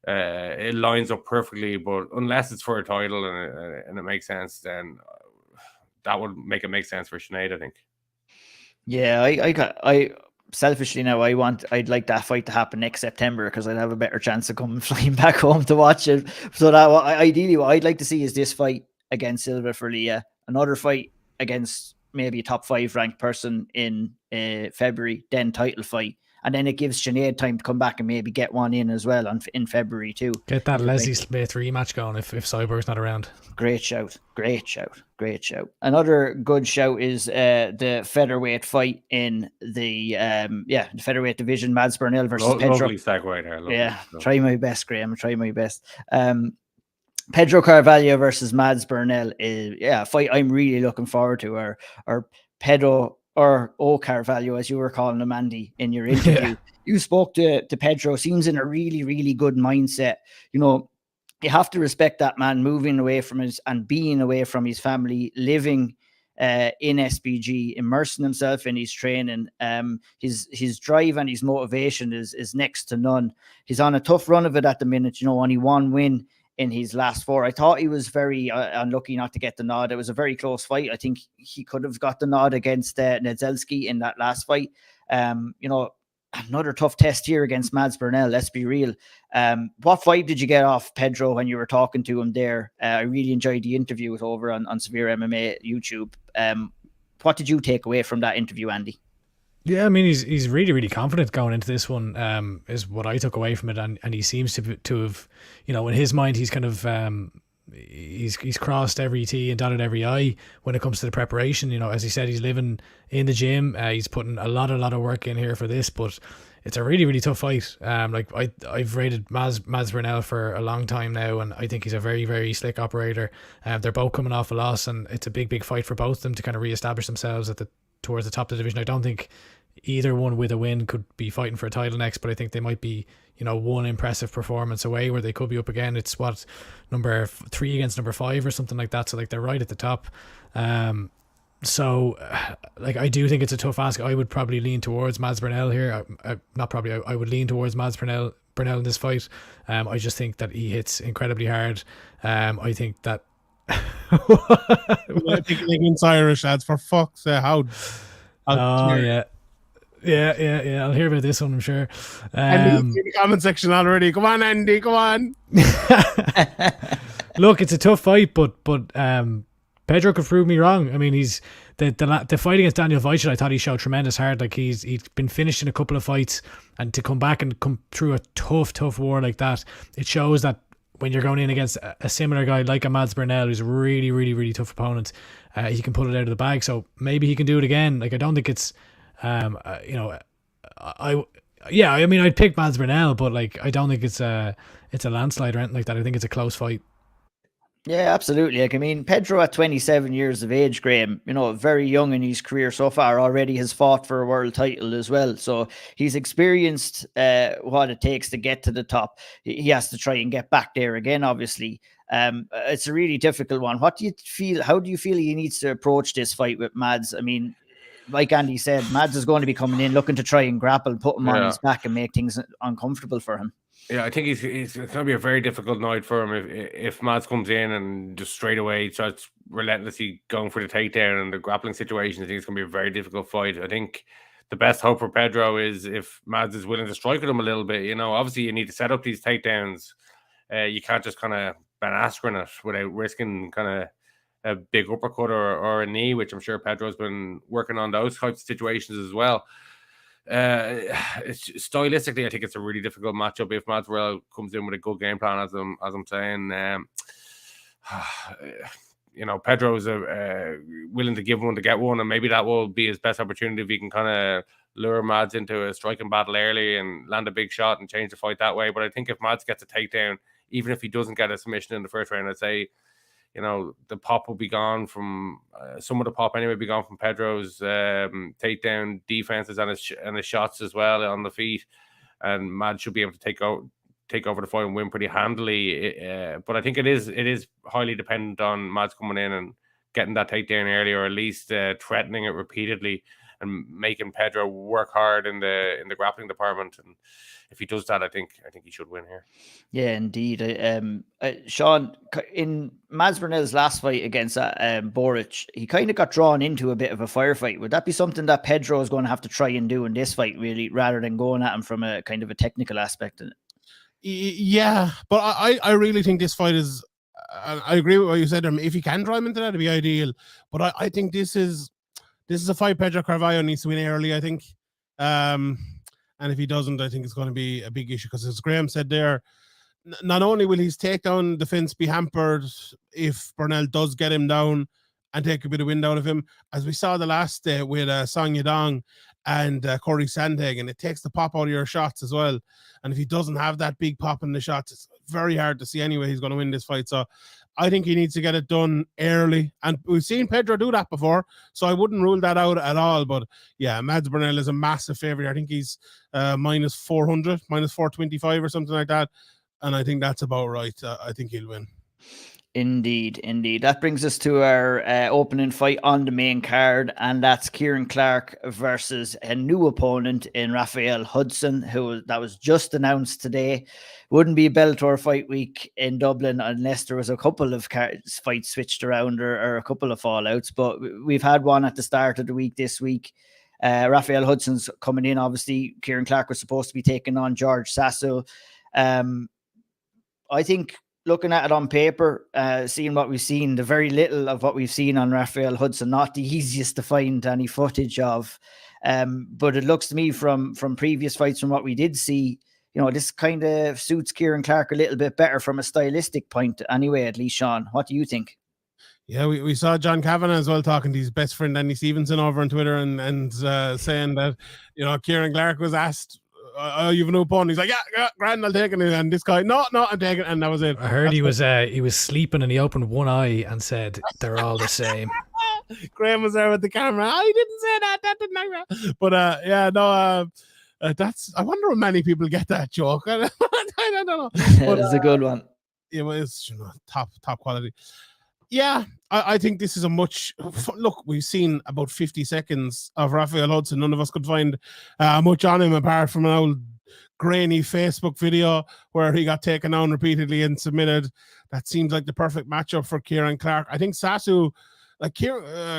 it lines up perfectly. But unless it's for a title and it makes sense, then that would make it make sense for Sinead, I think. Yeah, I selfishly now I'd like that fight to happen next September, because I'd have a better chance of coming flying back home to watch it. So that ideally what I'd like to see is this fight against Silva for Leah, another fight against maybe a top 5 ranked person in February, then title fight, and then it gives Sinead time to come back and maybe get one in as well in February too. Get that Leslie Smith rematch going if Cyborg's not around. Great shout. Another good shout is the featherweight fight in the featherweight division. Mads Burnell versus Pedro. Lovely segue there. Try my best, Graham. Try my best. Pedro Carvalia versus Mads Burnell is a fight I'm really looking forward to. Or Pedro or Carvalho, as you were calling him, Andy, in your interview. Yeah. You spoke to Pedro. Seems in a really, really good mindset. You have to respect that man, moving away from being away from his family, living in SBG, immersing himself in his training. His drive and his motivation is next to none. He's on a tough run of it at the minute. Only one win in his last 4. I thought he was very unlucky not to get the nod. It was a very close fight. I think he could have got the nod against Nedzelski in that last fight. Another tough test here against Mads Burnell. Let's be real. What vibe did you get off Pedro when you were talking to him there? I really enjoyed the interview over on SevereMMA YouTube. What did you take away from that interview, Andy? Yeah, I mean, he's really, really confident going into this one, is what I took away from it. And he seems to have, in his mind, he's kind of, he's crossed every T and dotted every I when it comes to the preparation. As he said, he's living in the gym. He's putting a lot of work in here for this, but it's a really, really tough fight. Like I've rated Mads Burnell for a long time now, and I think he's a very, very slick operator. They're both coming off a loss, and it's a big, big fight for both of them to kind of reestablish themselves towards the top of the division. I don't think either one with a win could be fighting for a title next, but I think they might be, one impressive performance away where they could be up again. It's what, number 3 against number 5 or something like that. So like they're right at the top. So like I do think it's a tough ask. I would probably lean towards Mads Burnell here. I would lean towards Mads Burnell in this fight. I just think that he hits incredibly hard. I think that Against Irish lads, for fuck's sake, how yeah. I'll hear about this one, I'm sure. Andy's in the comment section already. Come on, Andy, come on. Look, it's a tough fight, but Pedro could prove me wrong. I mean, he's the fight against Daniel Weichel, I thought he showed tremendous heart. Like he's been finished in a couple of fights, and to come back and come through a tough war like that, it shows that when you're going in against a similar guy like a Mads Burnell, who's a really, really, really tough opponent, he can pull it out of the bag. So maybe he can do it again. Like I don't think it's, I mean, I'd pick Mads Burnell, but like I don't think it's a landslide or anything like that. I think it's a close fight. Yeah, absolutely. Like, I mean, Pedro at 27 years of age, Graham, very young in his career so far, already has fought for a world title as well. So he's experienced what it takes to get to the top. He has to try and get back there again, obviously. It's a really difficult one. How do you feel he needs to approach this fight with Mads? I mean, like Andy said, Mads is going to be coming in looking to try and grapple, put him on his back and make things uncomfortable for him. Yeah, I think it's going to be a very difficult night for him if Mads comes in and just straight away starts relentlessly going for the takedown and the grappling situation. I think it's going to be a very difficult fight. I think the best hope for Pedro is if Mads is willing to strike at him a little bit. Obviously you need to set up these takedowns. You can't just kind of Ben Askren it without risking kind of a big uppercut or a knee, which I'm sure Pedro's been working on those types of situations as well. Stylistically, I think it's a really difficult matchup if Mads Burnell comes in with a good game plan, as I'm saying. Pedro's willing to give one to get one, and maybe that will be his best opportunity if he can kind of lure Mads into a striking battle early and land a big shot and change the fight that way. But I think if Mads gets a takedown, even if he doesn't get a submission in the first round, I'd say the pop will be gone from some of the pop anyway, be gone from Pedro's takedown defenses and his shots as well on the feet, and Mads should be able to take over the fight and win pretty handily. But I think it is highly dependent on Mads coming in and getting that takedown early, or at least threatening it repeatedly and making Pedro work hard in the grappling department. And if he does that, I think he should win here. Yeah, indeed. Sean, in Mads Burnell's last fight against Boric, he kind of got drawn into a bit of a firefight. Would that be something that Pedro is going to have to try and do in this fight, really, rather than going at him from a kind of a technical aspect in it? Yeah, but I really think this fight is, I agree with what you said. If he can draw him into that, it'd be ideal. But I think this is a fight Pedro Carvalia needs to win early, I think. And if he doesn't, I think it's going to be a big issue, because as Graham said there, not only will his takedown defense be hampered if Burnell does get him down and take a bit of wind out of him, as we saw the last day with Song Yadong and Corey Sandhagen, it takes the pop out of your shots as well. And if he doesn't have that big pop in the shots, it's very hard to see anyway he's going to win this fight. So I think he needs to get it done early. And we've seen Pedro do that before, so I wouldn't rule that out at all. But yeah, Mads Burnell is a massive favorite. I think he's minus 400, minus 425 or something like that. And I think that's about right. I think he'll win. Indeed. That brings us to our opening fight on the main card, and that's Kieran Clark versus a new opponent in Rafael Hudson, that was just announced today. Wouldn't be Bellator fight week in Dublin unless there was a couple of fights switched around or a couple of fallouts, but we've had one at the start of the week this week. Rafael Hudson's coming in, obviously. Kieran Clark was supposed to be taking on George Sasso. I think, looking at it on paper, seeing what we've seen, the very little of what we've seen on Rafael Hudson, not the easiest to find any footage of. But it looks to me from previous fights, from what we did see, this kind of suits Kieran Clark a little bit better from a stylistic point anyway, at least. Sean, what do you think? Yeah, we saw John Kavanagh as well talking to his best friend Danny Stevenson over on Twitter and saying that, Kieran Clark was asked you've a new opponent. He's like, yeah, grand, I'll take it. And this guy, no, I'm taking it. And that was it. I heard he was sleeping and he opened one eye and said, they're all the same. Graham was there with the camera. I didn't say that. That didn't like. But that's. I wonder if many people get that joke. I don't know. But, it's a good one. It was top quality. Yeah, I think this is a much. Look, we've seen about 50 seconds of Rafael Hudson. None of us could find much on him apart from an old grainy Facebook video where he got taken down repeatedly and submitted. That seems like the perfect matchup for Kieran Clark. I think Sasu. Like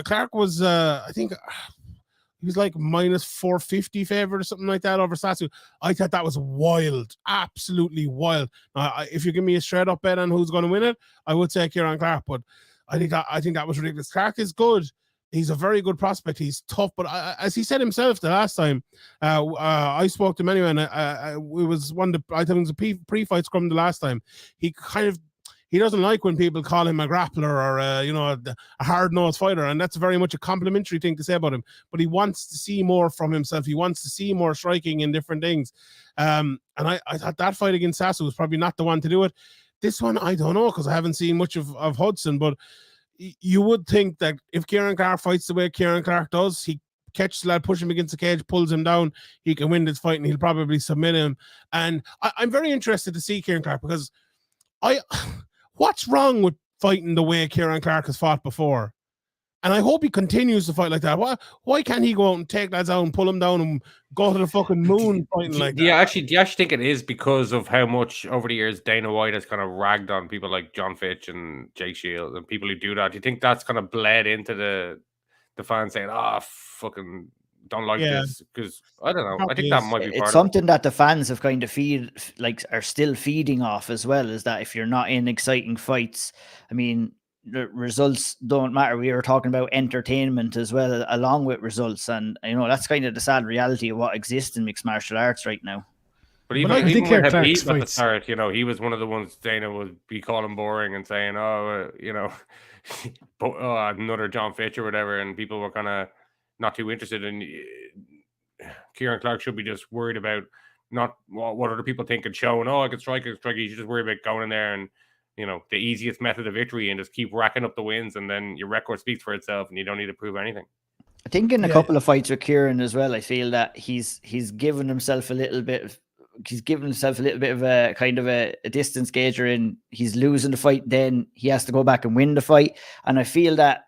Clark was, I think he was like minus 450 favorite or something like that over Sasu. I thought that was wild, absolutely wild. If you give me a straight up bet on who's going to win it, I would say Kieran Clark. But I think that was ridiculous. Clark is good. He's a very good prospect. He's tough, but as he said himself the last time, I spoke to him anyway, and it was I think it was a pre-fight scrum the last time. He doesn't like when people call him a grappler or a hard-nosed fighter, and that's very much a complimentary thing to say about him. But he wants to see more from himself. He wants to see more striking in different things. And I thought that fight against Sasu was probably not the one to do it. This one, I don't know, because I haven't seen much of Hudson, but you would think that if Kieran Clark fights the way Kieran Clark does, he catches the lad, push him against the cage, pulls him down, he can win this fight, and he'll probably submit him. And I'm very interested to see Kieran Clark, because what's wrong with fighting the way Kieran Clark has fought before? And I hope he continues to fight like that. Why can't he go out and take lads out and pull him down and go to the fucking moon fighting like that? Do you actually think it is because of how much over the years Dana White has kind of ragged on people like John Fitch and Jake Shields and people who do that? Do you think that's kind of bled into the fans saying, fucking don't like this? Because I don't know. I think that might be part it's something that the fans have kind of are still feeding off as well, is that if you're not in exciting fights, I mean, the results don't matter. We were talking about entertainment as well, along with results, and that's kind of the sad reality of what exists in mixed martial arts right now. But even when Habib at the start, he was one of the ones Dana would be calling boring and saying, another John Fitch or whatever, and people were kind of not too interested in. Kieran Clark should be just worried about not what other people think and showing, I can strike. You should just worry about going in there and the easiest method of victory and just keep racking up the wins, and then your record speaks for itself and you don't need to prove anything. I think in a couple of fights with Kieran as well, I feel that he's given himself a little bit of a kind of a distance gauger in. He's losing the fight, then he has to go back and win the fight. And I feel that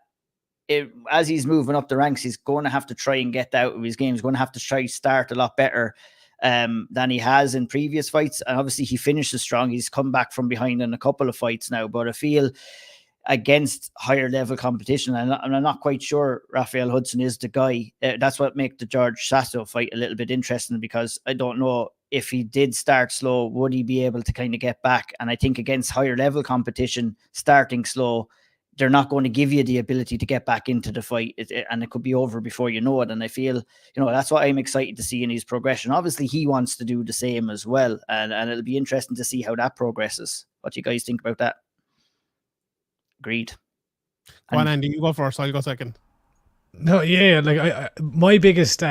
as he's moving up the ranks, he's going to have to try and get out of his game. He's going to have to try to start a lot better than he has in previous fights. And obviously he finishes strong. He's come back from behind in a couple of fights now, but I feel against higher level competition, and I'm not quite sure Rafael Hudson is the guy. That's what makes the George Sasso fight a little bit interesting, because I don't know if he did start slow, would he be able to kind of get back? And I think against higher level competition, starting slow, they're not going to give you the ability to get back into the fight, and it could be over before you know it. And I feel, that's what I'm excited to see in his progression. Obviously, he wants to do the same as well, and it'll be interesting to see how that progresses. What do you guys think about that? Agreed. Go on, Andy, you go first, I'll go second. No, yeah, my biggest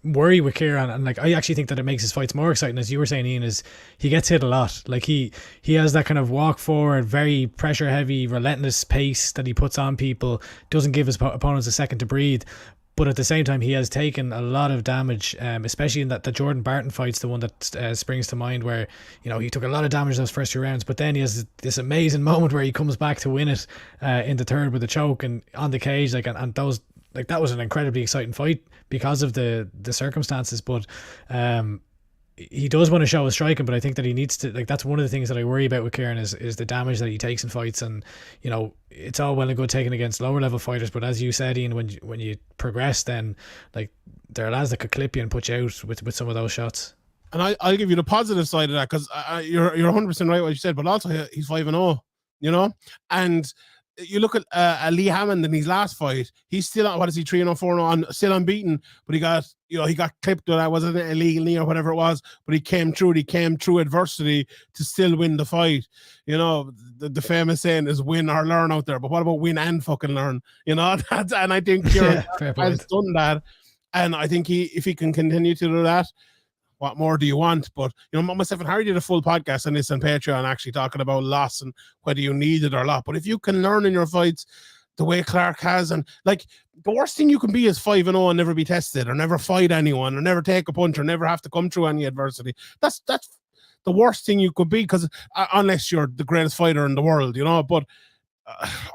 worry with Kieran, and I actually think that it makes his fights more exciting, as you were saying, Ian, is he gets hit a lot. He has that kind of walk forward, very pressure heavy, relentless pace that he puts on people, doesn't give his opponents a second to breathe. But at the same time, he has taken a lot of damage, especially in the Jordan Barton fight's the one that springs to mind, where he took a lot of damage those first few rounds, but then he has this amazing moment where he comes back to win it in the third with a choke and on the cage, and those that was an incredibly exciting fight because of the circumstances. But he does want to show his striking, but I think that he needs to, that's one of the things that I worry about with Kieran is the damage that he takes in fights. And it's all well and good taking against lower level fighters, but as you said, Ian, when you progress, then there are lads that could clip you and put you out with some of those shots. And I'll give you the positive side of that, because you're 100% right what you said, but also he's 5-0, and you look at Lee Hammond in his last fight, he's still on, 3-0, 4-0, still unbeaten, but he got clipped with that, wasn't it, illegal knee or whatever it was, but he came through adversity to still win the fight. The famous saying is win or learn out there, but what about win and fucking learn? And I think Kieran has done that, and I think if he can continue to do that, what more do you want? But, you know, myself and Harry did a full podcast on this on Patreon, actually talking about loss and whether you need it or not. But if you can learn in your fights the way Clark has, and like the worst thing you can be is 5-0 and never be tested, or never fight anyone, or never take a punch, or never have to come through any adversity. That's the worst thing you could be, because unless you're the greatest fighter in the world, you know. But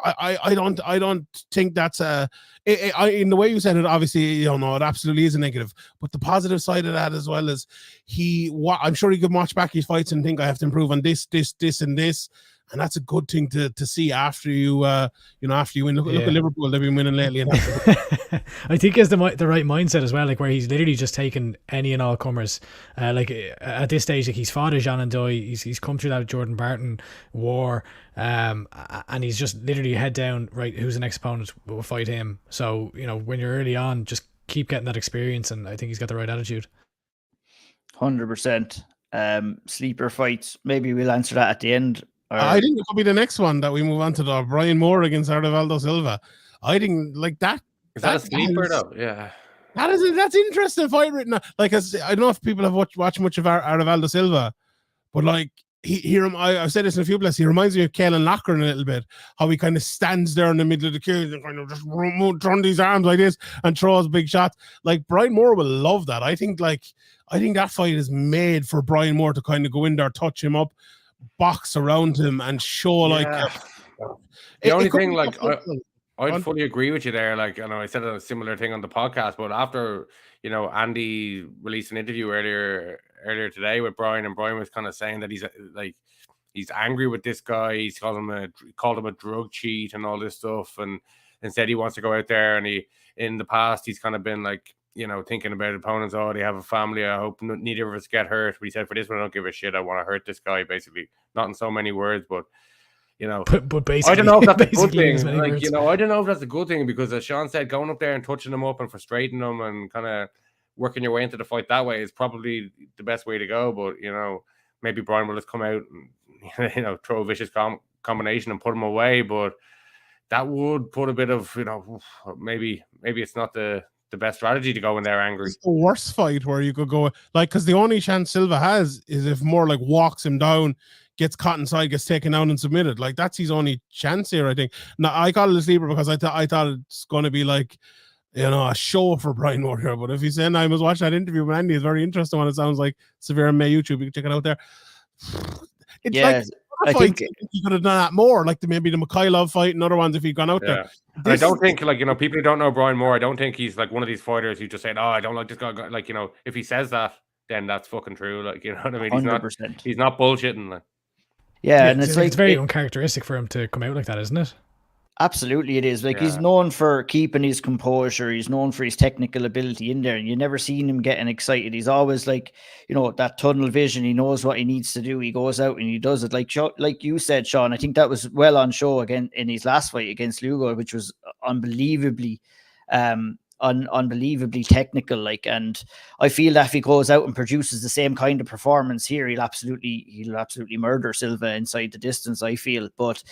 I don't think that's in the way you said it. Obviously, you know, it absolutely is a negative. But the positive side of that as well is I'm sure he could watch back his fights and think, I have to improve on this, and this. And that's a good thing to see after you, after you win. Look at Liverpool; they've been winning lately. And I think he has the right mindset as well. Like, where he's literally just taken any and all comers. Like at this stage, like, he's fought a Jean Ndoye, he's come through that Jordan Barton war, and he's just literally head down. Right, who's the next opponent? We'll fight him. So, you know, when you're early on, just keep getting that experience, and I think he's got the right attitude. 100%. Sleeper fights. Maybe we'll answer that at the end. I think it could be the next one that we move on to, the Brian Moore against Artevaldo Silva. I think like that. Is that a sleeper though? Yeah. That's interesting fight written. Like, I don't know if people have watched much of Artevaldo Silva, but like I've said this in a few places. He reminds me of Caelan Loughran a little bit. How he kind of stands there in the middle of the cage and kind of just turn these arms like this and throws big shots. Like, Brian Moore will love that. I think that fight is made for Brian Moore to kind of go in there, touch him up, box around him, and show the only thing, like, I'd fully agree with you there. Like, I know I said a similar thing on the podcast, but after, you know, Andy released an interview earlier today with Brian, and Brian was kind of saying that he's angry with this guy. He's called him a drug cheat and all this stuff, and instead he wants to go out there. And in the past he's kind of been like, you know, thinking about opponents. Oh, they have a family. I hope neither of us get hurt. But he said, for this one, I don't give a shit. I want to hurt this guy, basically. Not in so many words, but, you know. But basically, I don't know if that's a good thing. Like, words. you know, I don't know if that's a good thing, because as Sean said, going up there and touching them up and frustrating them and kind of working your way into the fight that way is probably the best way to go. But, you know, maybe Brian will just come out and, you know, throw a vicious combination and put him away. But that would put a bit of, you know, maybe it's not the best strategy to go in there angry. It's the worst fight where you could go, like, because the only chance Silva has is if Moore like walks him down, gets caught inside, gets taken down and submitted. Like, that's his only chance here, I think. Now, I call it a sleeper because I thought it's going to be like, you know, a show for Brian Moore here. But if he's saying, I was watching that interview with Andy, it's very interesting when it sounds like SevereMMA YouTube. You can check it out there. It's like, I think he could have done that more, like maybe the Mikhailov fight and other ones if he'd gone out there. I don't think, like, you know, people who don't know Brian Moore, I don't think he's like one of these fighters who just said, oh, I don't like this guy. Like, you know, if he says that, then that's fucking true. Like, you know what I mean? 100%. He's not bullshitting. Like. Yeah, and it's very uncharacteristic for him to come out like that, isn't it? Absolutely, it is. Like, he's known for keeping his composure. He's known for his technical ability in there. And you never seen him getting excited. He's always like, you know, that tunnel vision. He knows what he needs to do. He goes out and he does it. Like you said, Sean, I think that was well on show again in his last fight against Lugo, which was unbelievably technical. Like, and I feel that if he goes out and produces the same kind of performance here, he'll absolutely murder Silva inside the distance, I feel. But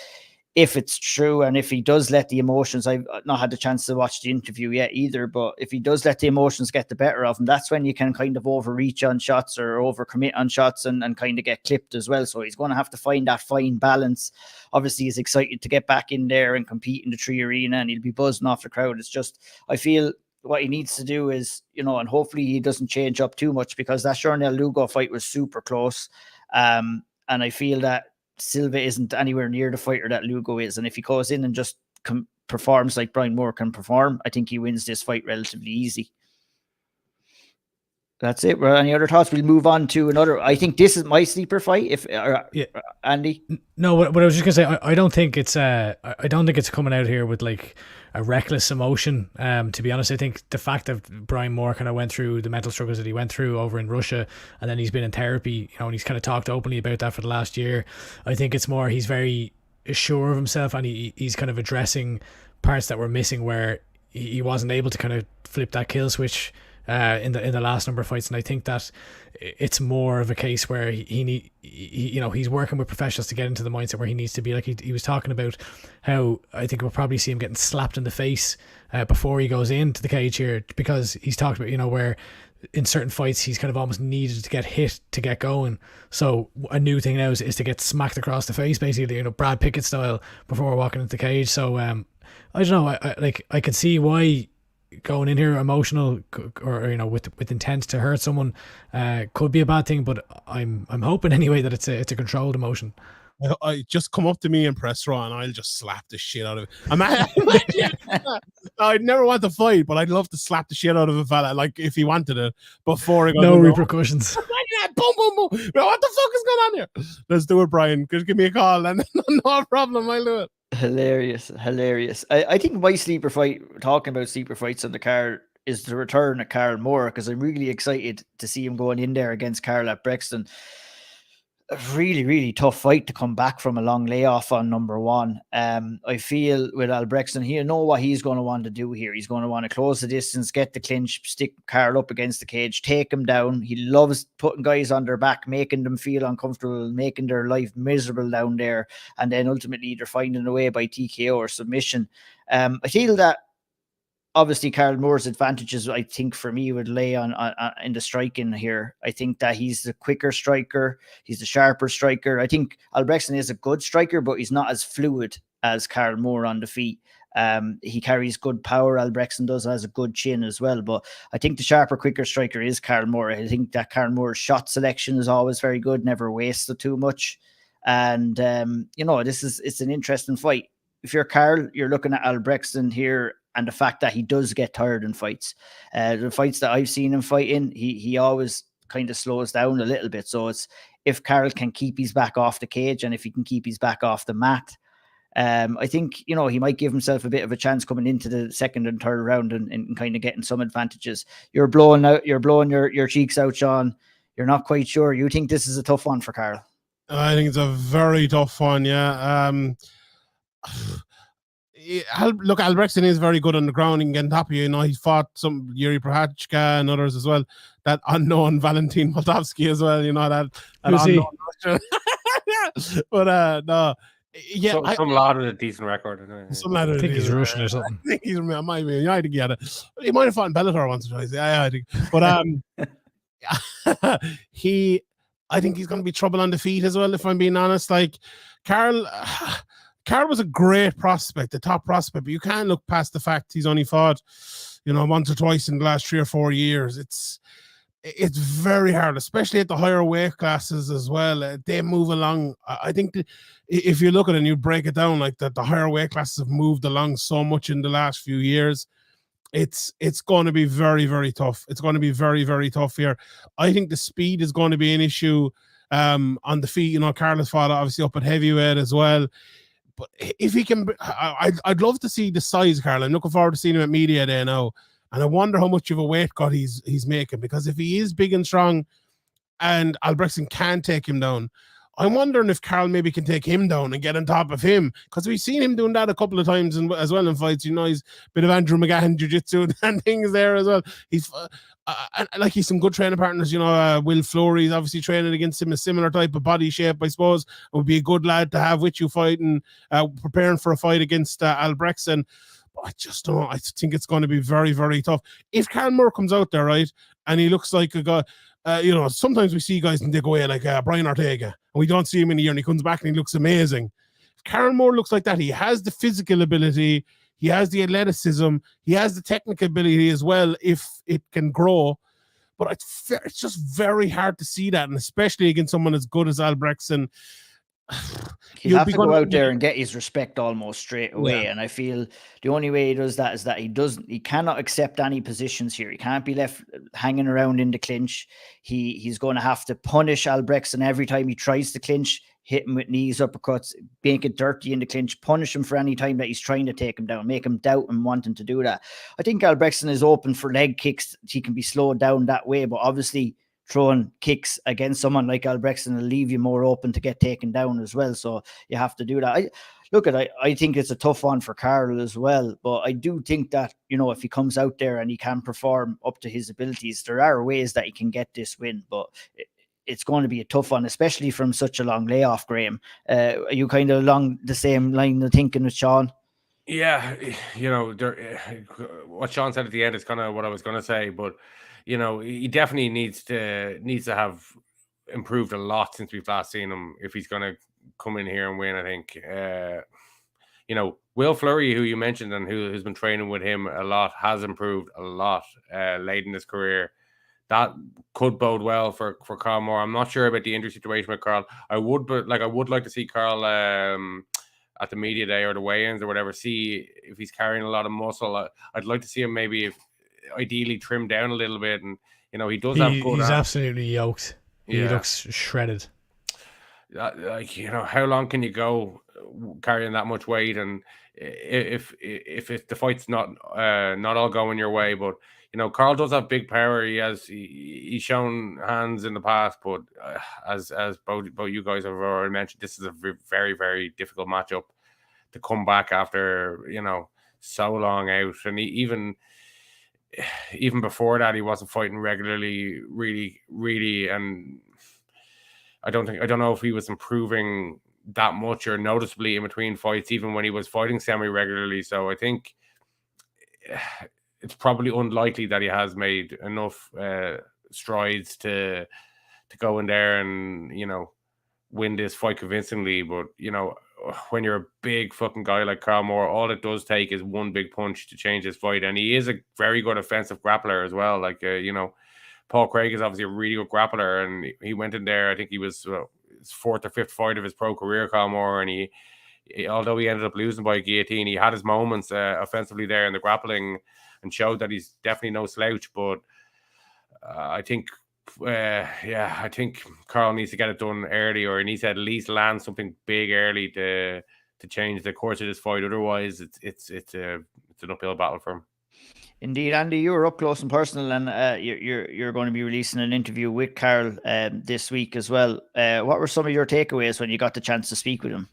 if it's true, and if he does let the emotions, I've not had the chance to watch the interview yet either, but if he does let the emotions get the better of him, that's when you can kind of overreach on shots or overcommit on shots and kind of get clipped as well. So he's going to have to find that fine balance. Obviously, he's excited to get back in there and compete in the Tree Arena, and he'll be buzzing off the crowd. It's just, I feel what he needs to do is, you know, and hopefully he doesn't change up too much, because that Charnel Lugo fight was super close. And I feel that Silva isn't anywhere near the fighter that Lugo is, and if he goes in and just performs like Brian Moore can perform, I think he wins this fight relatively easy. That's it. Well, any other thoughts? We'll move on to another. I think this is my sleeper fight. Andy? No, what I was just gonna say, I don't think it's coming out here with like a reckless emotion. To be honest, I think the fact that Brian Moore kind of went through the mental struggles that he went through over in Russia, and then he's been in therapy, you know, and he's kind of talked openly about that for the last year. I think it's more he's very sure of himself, and he's kind of addressing parts that were missing where he wasn't able to kind of flip that kill switch in the last number of fights. And I think that it's more of a case where he you know, he's working with professionals to get into the mindset where he needs to be. Like he was talking about how I think we'll probably see him getting slapped in the face before he goes into the cage here, because he's talked about, you know, where in certain fights he's kind of almost needed to get hit to get going. So a new thing now is to get smacked across the face, basically, Brad Pickett style, before walking into the cage. So I don't know. I can see why going in here emotional or with intent to hurt someone could be a bad thing, but I'm hoping anyway that it's a controlled emotion. I just come up to me and press raw, and I'll just slap the shit out of it. I'd never want to fight, but I'd love to slap the shit out of a fella, like if he wanted it before it got no repercussions. Boom, boom, boom. What the fuck is going on here? Let's do it, Brian. Just give me a call, and no problem, I'll do it. Hilarious. I think my sleeper fight, talking about sleeper fights on the card, is the return of Carl Moore, because I'm really excited to see him going in there against Carl at Brexton. A really, really tough fight to come back from a long layoff on number one. I feel with Albrechtsen, he'll know what he's going to want to do here. He's going to want to close the distance, get the clinch, stick Carl up against the cage, take him down. He loves putting guys on their back, making them feel uncomfortable, making their life miserable down there, and then ultimately either finding a way by TKO or submission. I feel that obviously Carl Moore's advantages, I think, for me, would lay on in the striking here. I think that he's the quicker striker. He's the sharper striker. I think Albrechtsen is a good striker, but he's not as fluid as Carl Moore on the feet. He carries good power. Albrechtsen has a good chin as well. But I think the sharper, quicker striker is Carl Moore. I think that Carl Moore's shot selection is always very good, never wasted too much. And, it's an interesting fight. If you're Carl, you're looking at Albrechtsen here, and the fact that he does get tired in fights. The fights that I've seen him fight in, he always kind of slows down a little bit. So it's, if Carl can keep his back off the cage, and if he can keep his back off the mat, I think, he might give himself a bit of a chance coming into the second and third round and kind of getting some advantages. You're blowing your cheeks out, Sean. You're not quite sure. You think this is a tough one for Carl? I think it's a very tough one, yeah. Look, Albrechtsen is very good on the ground and getting top of you. He fought some Yuri Prochazka and others as well. That unknown Valentin Moldavsky as well. That unknown Russian. But no, yeah, some lad with a decent record. I think he's Russian or something. I think he's might be. I think he had it. He might have fought in Bellator once or twice. Yeah, I think. But I think he's going to be trouble on the feet as well, if I'm being honest. Like Carl was a great prospect, a top prospect, but you can't look past the fact he's only fought, once or twice in the last 3 or 4 years. It's very hard, especially at the higher weight classes as well. They move along. I think if you look at it and you break it down like that, the higher weight classes have moved along so much in the last few years. It's going to be very, very tough. It's going to be very, very tough here. I think the speed is going to be an issue on the feet. Carl has fought obviously up at heavyweight as well. But if he can, I'd love to see the size, Carl. I'm looking forward to seeing him at media day now. And I wonder how much of a weight cut he's making, because if he is big and strong and Albrechtsen can take him down, I'm wondering if Carl maybe can take him down and get on top of him, because we've seen him doing that a couple of times as well in fights. He's a bit of Andrew McGahan jiu-jitsu and things there as well. He's he's some good training partners. Will Flory's obviously training against him, a similar type of body shape, I suppose. It would be a good lad to have with you fighting, preparing for a fight against Albrechtsen. I just don't know. I think it's going to be very, very tough. If Carl Moore comes out there, right, and he looks like a guy, sometimes we see guys and they go away like Brian Ortega, and we don't see him in a year, and he comes back and he looks amazing. If Carl Moore looks like that, he has the physical ability, he has the athleticism, he has the technical ability as well, if it can grow. But it's just very hard to see that, and especially against someone as good as Albrechtsen. He'll have to go out there and get his respect almost straight away. Yeah. And I feel the only way he does that is that he cannot accept any positions here. He can't be left hanging around in the clinch. He's going to have to punish Albrechtsen every time he tries to clinch, hit him with knees, uppercuts, make it dirty in the clinch, punish him for any time that he's trying to take him down, make him doubt and wanting to do that. I think Albrechtsen is open for leg kicks. He can be slowed down that way, but obviously throwing kicks against someone like Albrechtsen will leave you more open to get taken down as well. So you have to do that. I think it's a tough one for Carl as well, but I do think that, if he comes out there and he can perform up to his abilities, there are ways that he can get this win, but it's going to be a tough one, especially from such a long layoff, Graham. Are you kind of along the same line of thinking with Sean? Yeah, what Sean said at the end is kind of what I was going to say, but you know, he definitely needs to have improved a lot since we've last seen him if he's going to come in here and win. I think, you know, Will Fleury, who you mentioned and who's been training with him a lot, has improved a lot late in his career. That could bode well for Carl Moore. I'm not sure about the injury situation with Carl. I would like to see Carl at the media day or the weigh-ins or whatever, see if he's carrying a lot of muscle. I'd like to see him maybe ideally trimmed down a little bit. And, you know, he does have good He's arms. Absolutely yoked. He looks shredded. Like, you know, how long can you go carrying that much weight? And if the fight's not all going your way, but you know, Carl does have big power. He's shown hands in the past, but as both you guys have already mentioned, this is a very, very difficult matchup to come back after, you know, so long out. And even before that, he wasn't fighting regularly, really, and I don't know if he was improving that much or noticeably in between fights, even when he was fighting semi-regularly. So I think it's probably unlikely that he has made enough strides to go in there and, you know, win this fight convincingly. But, you know, when you're a big fucking guy like Carl Moore, all it does take is one big punch to change his fight. And he is a very good offensive grappler as well. Like, you know, Paul Craig is obviously a really good grappler, and he went in there. I think he was his fourth or fifth fight of his pro career, Carl Moore, and he although he ended up losing by guillotine, he had his moments offensively there in the grappling and showed that he's definitely no slouch. But I think Carl needs to get it done early, or he needs to at least land something big early to change the course of this fight. Otherwise, it's an uphill battle for him. Indeed, Andy, you were up close and personal, and you're going to be releasing an interview with Carl this week as well. What were some of your takeaways when you got the chance to speak with him?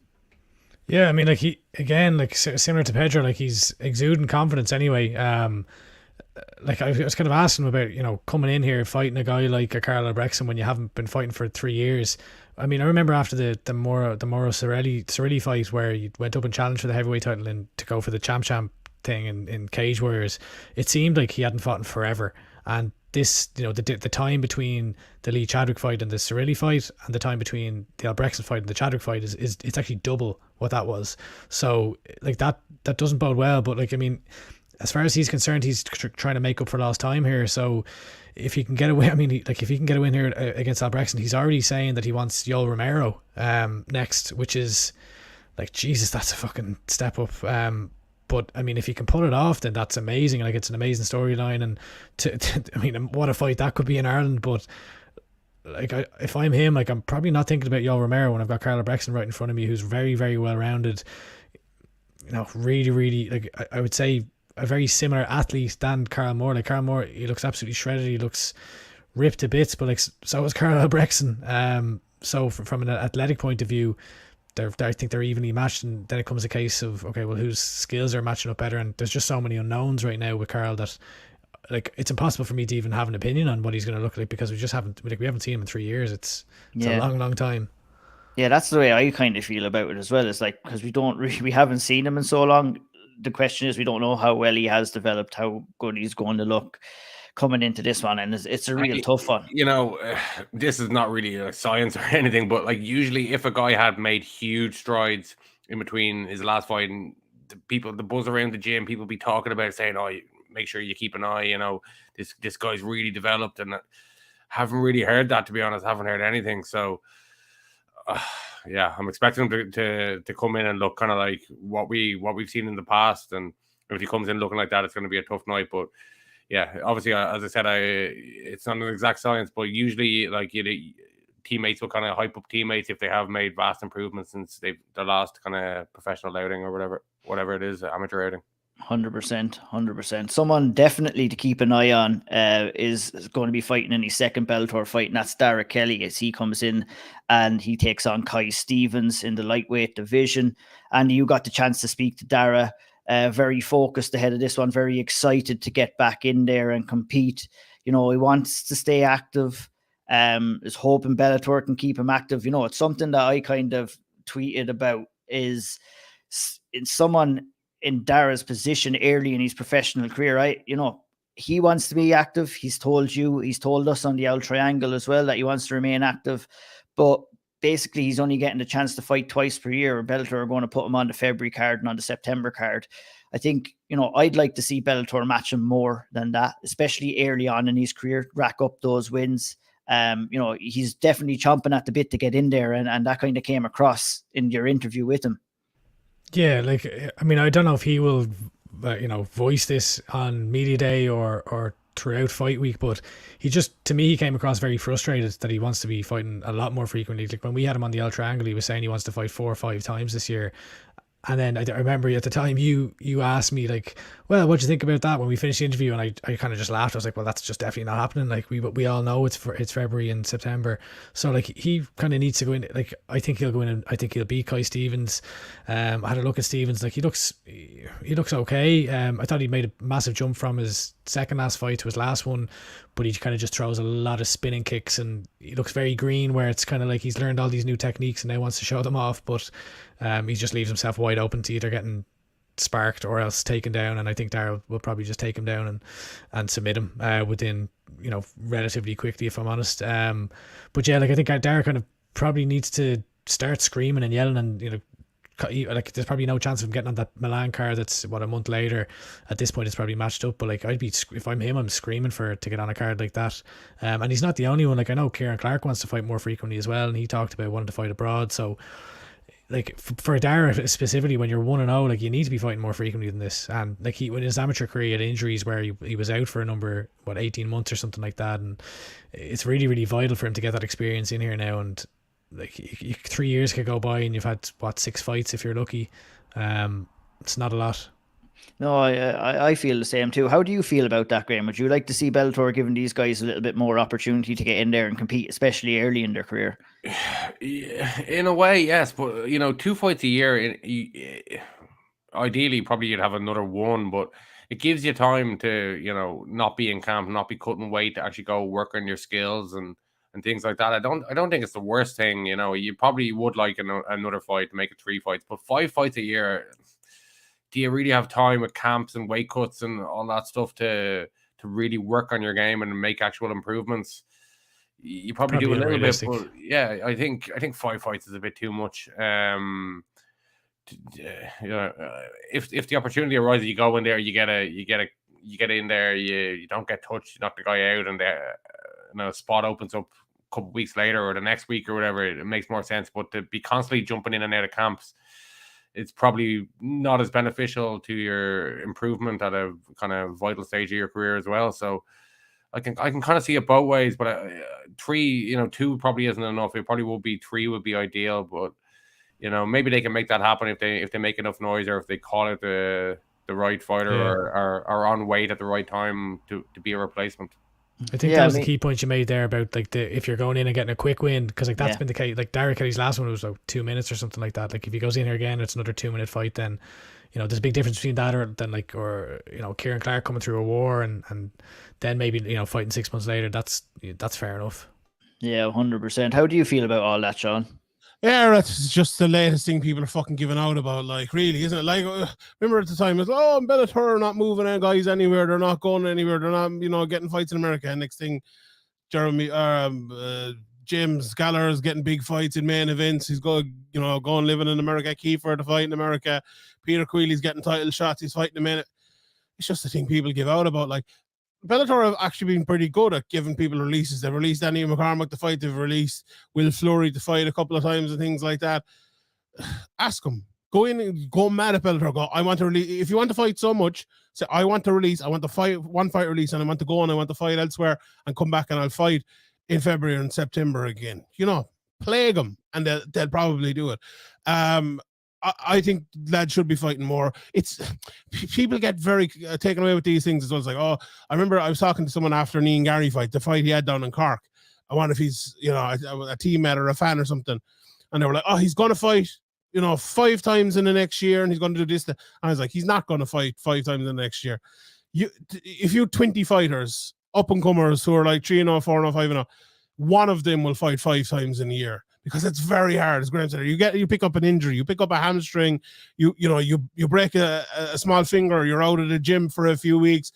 Yeah, I mean, like similar to Pedro, like he's exuding confidence anyway. Like I was kind of asking him about, you know, coming in here fighting a guy like a Carl Albrechtsen when you haven't been fighting for 3 years. I mean, I remember after the Moro Cerelli fight where you went up and challenged for the heavyweight title and to go for the champ thing in Cage Warriors, it seemed like he hadn't fought in forever. And this, you know, the time between the Lee Chadwick fight and the Cerelli fight and the time between the Albrechtsen fight and the Chadwick fight is it's actually double what that was. So like that doesn't bode well. But like, I mean, as far as he's concerned, he's trying to make up for lost time here. So if he can get away, I mean, if he can get a win here against Albrechtsen, he's already saying that he wants Yoel Romero next, which is like, Jesus, that's a fucking step up. But I mean, if he can pull it off, then that's amazing. Like, it's an amazing storyline, and I mean, what a fight that could be in Ireland. But like, if I'm him, like, I'm probably not thinking about Yoel Romero when I've got Carl Albrechtsen right in front of me, who's very, very well rounded. You know, really, really, like, I would say a very similar athlete than Carl Moore. Like, Carl Moore, he looks absolutely shredded. He looks ripped to bits, but like, so is Carl Albrechtsen. So from an athletic point of view, I think they're evenly matched, and then it comes a case of, okay, well, whose skills are matching up better? And there's just so many unknowns right now with Carl that, like, it's impossible for me to even have an opinion on what he's going to look like, because we haven't seen him in 3 years. It's a long time. Yeah, that's the way I kind of feel about it as well. It's like, because we haven't seen him in so long. The question is, we don't know how well he has developed, how good he's going to look coming into this one, and it's a real tough one. You know, this is not really a science or anything, but like, usually if a guy had made huge strides in between his last fight, and the buzz around the gym, people be talking about it, saying, "Oh, make sure you keep an eye. You know, this guy's really developed," and haven't really heard that, to be honest. Haven't heard anything. So, yeah, I'm expecting him to come in and look kind of like what we've seen in the past, and if he comes in looking like that, it's going to be a tough night. But yeah, obviously, as I said, it's not an exact science, but usually, like, teammates will kind of hype up teammates if they have made vast improvements since their last kind of professional outing or whatever it is, amateur outing. 100%. Someone definitely to keep an eye on is going to be fighting in his second Bellator fight, and that's Dara Kelly, as he comes in and he takes on Kai Stevens in the lightweight division. And you got the chance to speak to Dara. Very focused ahead of this one, very excited to get back in there and compete. You know, he wants to stay active. Is hoping Bellator can keep him active. You know, it's something that I kind of tweeted about, is in someone in Dara's position early in his professional career, right? You know, he wants to be active. He's told us on the Owl Triangle as well that he wants to remain active. But basically, he's only getting the chance to fight twice per year. Bellator are going to put him on the February card and on the September card. I think, I'd like to see Bellator match him more than that, especially early on in his career, rack up those wins. He's definitely chomping at the bit to get in there, and that kind of came across in your interview with him. Yeah, I don't know if he will, voice this on media day or throughout fight week, but to me, he came across very frustrated that he wants to be fighting a lot more frequently. Like when we had him on the L Triangle, he was saying he wants to fight 4 or 5 times this year. And then I remember at the time you asked me like, well, what'd you think about that when we finished the interview? And I kind of just laughed. I was like, well, that's just definitely not happening. Like we all know it's February and September. So like he kind of needs to go in. Like I think he'll go in and I think he'll beat Kai Stevens. I had a look at Stevens. Like he looks okay. I thought he made a massive jump from his second last fight to his last one, but he kind of just throws a lot of spinning kicks and he looks very green, where it's kind of like he's learned all these new techniques and now wants to show them off, but he just leaves himself wide open to either getting sparked or else taken down. And I think Dara will probably just take him down and submit him within relatively quickly, if I'm honest. But yeah, like I think Dara kind of probably needs to start screaming and yelling, and like there's probably no chance of him getting on that Milan card that's a month later. At this point it's probably matched up, but like if I'm him, I'm screaming to get on a card like that. And he's not the only one. Like I know Kieran Clark wants to fight more frequently as well, and he talked about wanting to fight abroad. So like for Dara specifically, when you're 1-0, like you need to be fighting more frequently than this. And like in his amateur career, he had injuries where he was out for a number 18 months or something like that, and it's really, really vital for him to get that experience in here now. And like 3 years could go by and you've had 6 fights if you're lucky. It's not a lot. No, I feel the same too. How do you feel about that, Graham? Would you like to see Bellator giving these guys a little bit more opportunity to get in there and compete, especially early in their career? In a way, yes, but 2 fights a year, ideally probably you'd have another one, but it gives you time to not be in camp, not be cutting weight, to actually go work on your skills and things like that. I don't think it's the worst thing. You probably would like another fight to make it 3 fights, but 5 fights a year, do you really have time with camps and weight cuts and all that stuff to really work on your game and make actual improvements? You probably do a little bit, but yeah, I think 5 fights is a bit too much. If the opportunity arises, you go in there, you get in there, you don't get touched, you knock the guy out, and the spot opens up a couple of weeks later or the next week or whatever, it makes more sense. But to be constantly jumping in and out of camps, it's probably not as beneficial to your improvement at a kind of vital stage of your career as well. So I can kind of see it both ways, but 3, 2 probably isn't enough. It probably would be 3 would be ideal, but maybe they can make that happen if they make enough noise, or if they call it the right fighter, or are on weight at the right time to be a replacement. I think that was the key point you made there about like if you're going in and getting a quick win, because like that's been the case. Like Dara Kelly's last one was like 2 minutes or something like that. Like if he goes in here again, it's another 2-minute fight. Then there's a big difference between that or Kieran Clark coming through a war and then maybe fighting 6 months later. That's fair enough. Yeah, 100%. How do you feel about all that, Sean? Yeah, that's just the latest thing people are fucking giving out about, like, really, isn't it? Like, remember at the time, it was, Bellator are not moving guys anywhere, they're not going anywhere, they're not, getting fights in America. And next thing, James Galler is getting big fights in main events. He's going living in America. Kiefer to fight in America. Peter Quilly's getting title shots. He's fighting a minute. It's just the thing people give out about, like, Bellator have actually been pretty good at giving people releases. They've released Danny McCormack to fight. They've released Will Fleury to fight a couple of times and things like that. Ask them. Go in and go mad at Bellator. Go, I want to release. If you want to fight so much, say, I want to release. I want to fight one fight release, and I want to go and I want to fight elsewhere and come back and I'll fight in February and September again. Plague them, and they'll probably do it. I think lads should be fighting more. It's people get very taken away with these things as well. It's like, I remember I was talking to someone after an Ian Gary fight, the fight he had down in Cork. I wonder if he's, a teammate or a fan or something. And they were like, he's going to fight, 5 times in the next year, and he's going to do this. And I was like, he's not going to fight 5 times in the next year. If you 20 fighters, up and comers who are like 3-0, 4-0, 5-0, one of them will fight 5 times in a year. Because it's very hard, as Graham said. You pick up an injury, you pick up a hamstring, you break a small finger, you're out of the gym for a few weeks,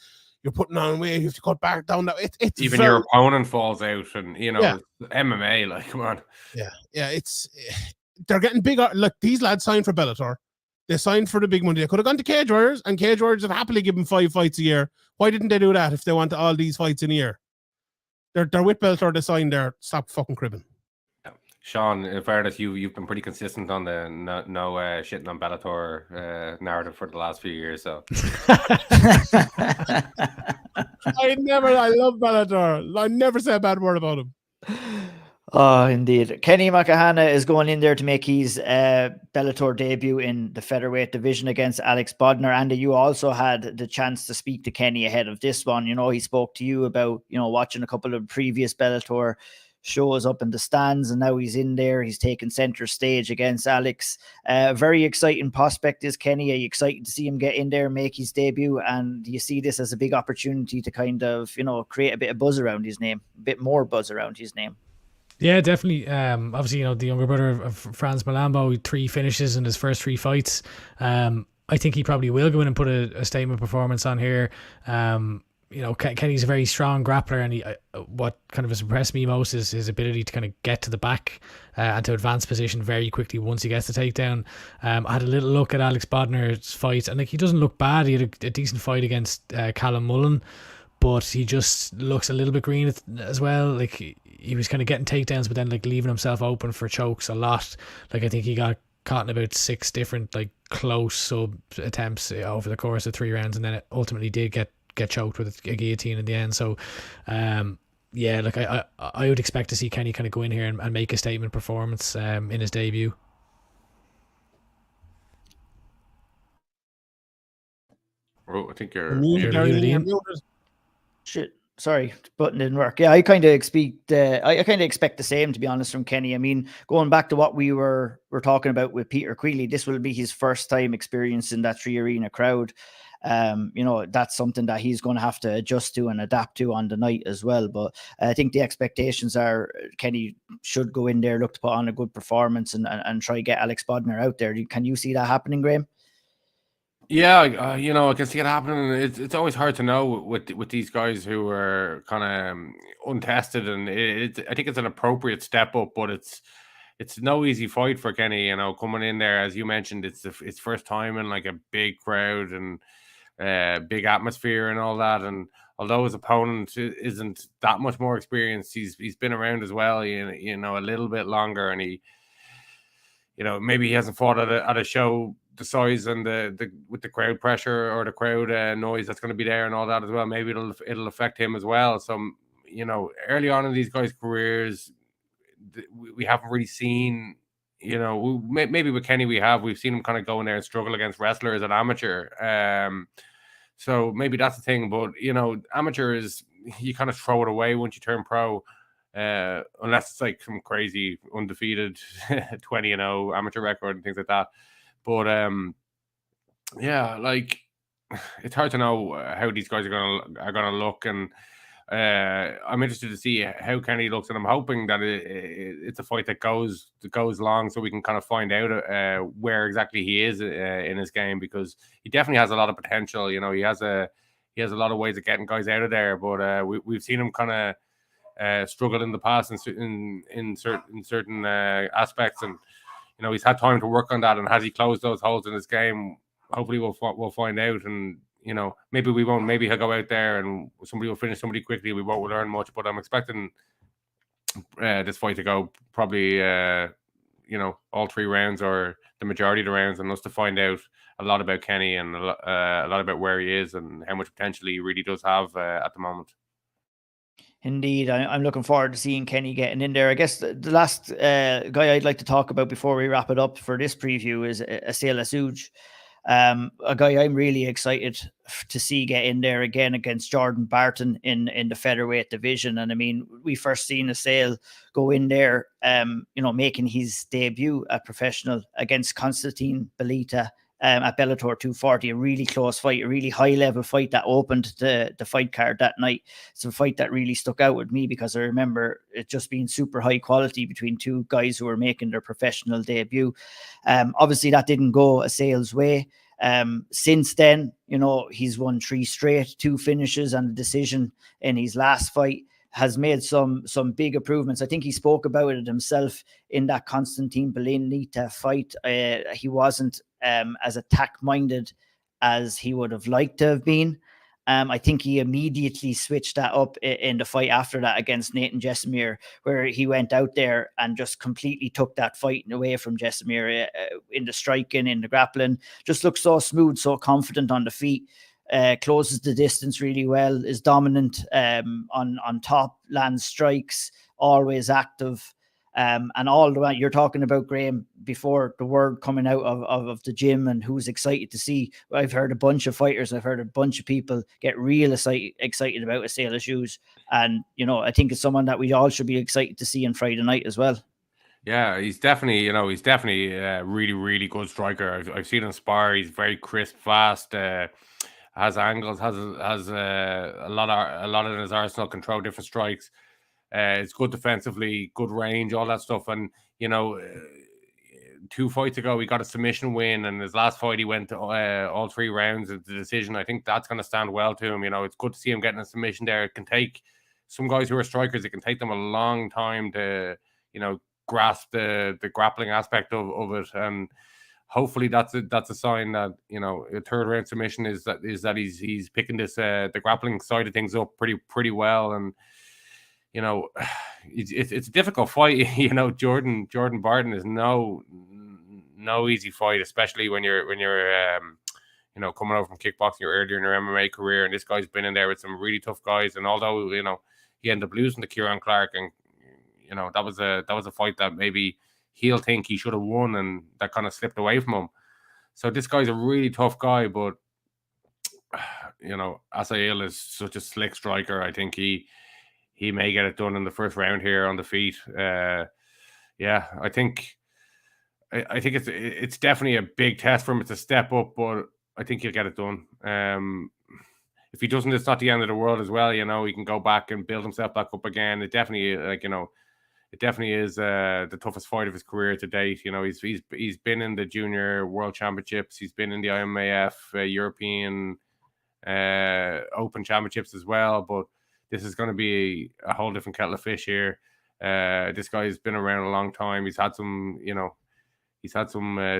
you're putting on weight, you have to cut back down. It's Even very, your opponent falls out, and Yeah. MMA, like, come on. yeah. They're getting bigger. Look, these lads signed for Bellator. They signed for the big money. They could have gone to Cage Warriors, and Cage Warriors have happily given 5 fights a year. Why didn't they do that if they want all these fights in a year? They're with Bellator. They signed there. Stop fucking cribbing. Sean, in fairness, you've been pretty consistent on the no shitting on Bellator narrative for the last few years. So I love Bellator. I never say a bad word about him. Oh, indeed. Kenny Makahana is going in there to make his Bellator debut in the featherweight division against Alex Bodner. Andy, you also had the chance to speak to Kenny ahead of this one. He spoke to you about, watching a couple of previous Bellator shows up in the stands, and now he's in there. He's taken center stage against Alex. Very exciting prospect is Kenny. Are you excited to see him get in there and make his debut? And do you see this as a big opportunity to kind of, create a bit of buzz around his name, a bit more buzz around his name? Yeah, definitely. Obviously, the younger brother of Franz Malambo, 3 finishes in his first 3 fights. I think he probably will go in and put a statement performance on here. Kenny's a very strong grappler, and what kind of has impressed me most is his ability to kind of get to the back and to advance position very quickly once he gets the takedown. I had a little look at Alex Bodner's fight, and he doesn't look bad. He had a decent fight against Callum Mullen, but he just looks a little bit green as well. He was kind of getting takedowns, but then leaving himself open for chokes a lot. I think he got caught in about 6 different close sub attempts over the course of 3 rounds, and then it ultimately did get choked with a guillotine in the end. So I would expect to see Kenny kind of go in here and make a statement performance in his debut. Oh, I think you're muted. Shit. Sorry, button didn't work. Yeah, I kind of expect the same, to be honest, from Kenny. I mean, going back to what we were talking about with Peter Quilly, this will be his first time experiencing that 3 arena crowd. That's something that he's going to have to adjust to and adapt to on the night as well. But I think the expectations are Kenny should go in there, look to put on a good performance and try to get Alex Bodner out there. Can you see that happening, Graham? Yeah, I can see it happening. It's always hard to know with these guys who are kind of untested, and I think it's an appropriate step up, but it's no easy fight for Kenny. Coming in there, as you mentioned, it's first time in a big crowd and big atmosphere and all that. And although his opponent isn't that much more experienced, he's been around as well, a little bit longer, and he, maybe he hasn't fought at a show the size and the with the crowd pressure or the crowd noise that's going to be there and all that as well. Maybe it'll affect him as well. So early on in these guys' careers, we haven't really seen, maybe with Kenny we've seen him kind of go in there and struggle against wrestlers at amateur. So maybe that's the thing. But amateur is, you kind of throw it away once you turn pro. Unless it's some crazy undefeated 20-0 amateur record and things like that. But it's hard to know how these guys are gonna look, and I'm interested to see how Kenny looks, and I'm hoping that it's a fight that goes long, so we can kind of find out where exactly he is in his game, because he definitely has a lot of potential. He has a lot of ways of getting guys out of there, but we've seen him kind of struggle in the past in certain aspects, and he's had time to work on that. And has he closed those holes in his game? Hopefully we'll find out. And maybe we won't. Maybe he'll go out there and somebody will finish somebody quickly. We won't learn much, but I'm expecting this fight to go probably all 3 rounds or the majority of the rounds, and us to find out a lot about Kenny and a lot about where he is and how much potential he really does have at the moment. Indeed, I'm looking forward to seeing Kenny getting in there. I guess the last guy I'd like to talk about before we wrap it up for this preview is Asela Suj, a guy I'm really excited to see get in there again against Jordan Barton in the featherweight division. And I mean, we first seen Asela go in there, making his debut at professional against Konstantin Belita at Bellator 240, a really close fight, a really high level fight that opened the fight card that night. It's a fight that really stuck out with me because I remember it just being super high quality between 2 guys who were making their professional debut. Obviously that didn't go Asela's way. Since then, you know, he's won 3 straight, 2 finishes and a decision in his last fight. Has made some big improvements. I think he spoke about it himself in that Constantine Belinita fight. He wasn't as attack-minded as he would have liked to have been. I think he immediately switched that up in the fight after that against Nathan Jessamine, where he went out there and just completely took that fight away from Jessamine in the striking, in the grappling. Just looks so smooth, so confident on the feet. Closes the distance really well, is dominant on top, lands strikes, always active. And all the way you're talking about, Graham, before the word coming out of the gym and who's excited to see. I've heard a bunch of fighters, I've heard a bunch of people get real excited about Asela Hughes. And, you know, I think it's someone that we all should be excited to see on Friday night as well. Yeah, he's definitely a really, really good striker. I've seen him spar. He's very crisp, fast, has angles, has a lot in his arsenal, control different strikes. It's good defensively, good range, all that stuff. And, you know, 2 fights ago, he got a submission win. And his last fight, he went all 3 rounds of the decision. I think that's going to stand well to him. You know, it's good to see him getting a submission there. It can take some guys who are strikers, it can take them a long time to, you know, grasp the grappling aspect of it. And hopefully that's a sign that, you know, a 3rd round submission is that he's picking this the grappling side of things up pretty well. And, you know, it's a difficult fight. You know, Jordan Barton is no easy fight, especially when you're you know, coming over from kickboxing or earlier in your MMA career. And this guy's been in there with some really tough guys. And although, you know, he ended up losing to Kieran Clark, and, you know, that was a fight that maybe he'll think he should have won, and that kind of slipped away from him. So this guy's a really tough guy, but, you know, Asela is such a slick striker. I think he may get it done in the first round here on the feet. Yeah, I think it's definitely a big test for him. It's a step up, but I think he'll get it done. If he doesn't, it's not the end of the world as well. You know, he can go back and build himself back up again. It definitely, like, you know, it definitely is the toughest fight of his career to date. You know, he's been in the Junior World Championships. He's been in the IMAF European Open Championships as well. But this is going to be a whole different kettle of fish here. This guy's been around a long time. He's had some, you know,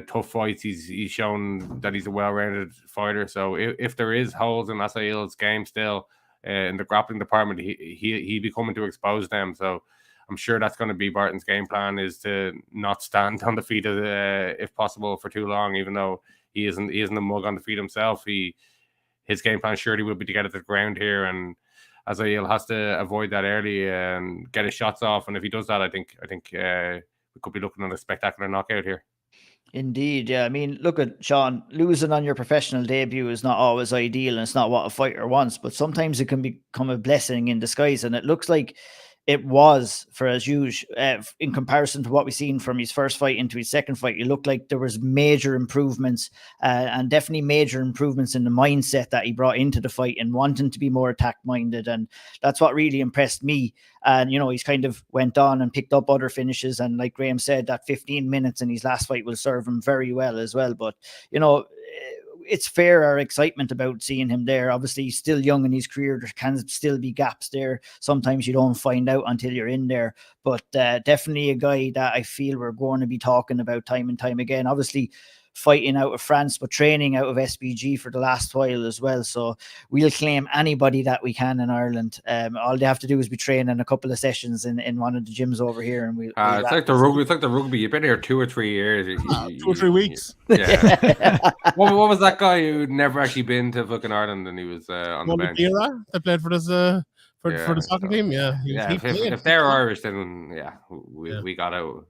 tough fights. He's shown that he's a well-rounded fighter. So if there is holes in Asela's game still in the grappling department, he'd be coming to expose them. So I'm sure that's going to be Barton's game plan, is to not stand on the feet if possible for too long. Even though he isn't a mug on the feet himself, his game plan surely will be to get it to the ground here, and Asela has to avoid that early and get his shots off. And if he does that, I think we could be looking at a spectacular knockout here. Indeed, yeah. I mean, look at Sean, losing on your professional debut is not always ideal, and it's not what a fighter wants, but sometimes it can become a blessing in disguise. And it looks like it was for Hughes in comparison to what we've seen from his first fight into his second fight. It looked like there was major improvements and definitely major improvements in the mindset that he brought into the fight and wanting to be more attack minded. And that's what really impressed me. And, you know, he's kind of went on and picked up other finishes. And like Graham said, that 15 minutes in his last fight will serve him very well as well. But, you know, it's fair our excitement about seeing him there. Obviously, he's still young in his career. There can still be gaps there. Sometimes you don't find out until you're in there. But definitely a guy that I feel we're going to be talking about time and time again. Obviously, fighting out of France, but training out of SBG for the last while as well. So we'll claim anybody that we can in Ireland. All they have to do is be training a couple of sessions in one of the gyms over here, and we'll it's like the rugby. It's like the rugby. You've been here 2 or 3 years. 2 or 3 weeks. Yeah. what was that guy who'd never actually been to fucking Ireland and he was on the bench? Dara, that played for us for the soccer team. Yeah. If they're Irish, then we got out.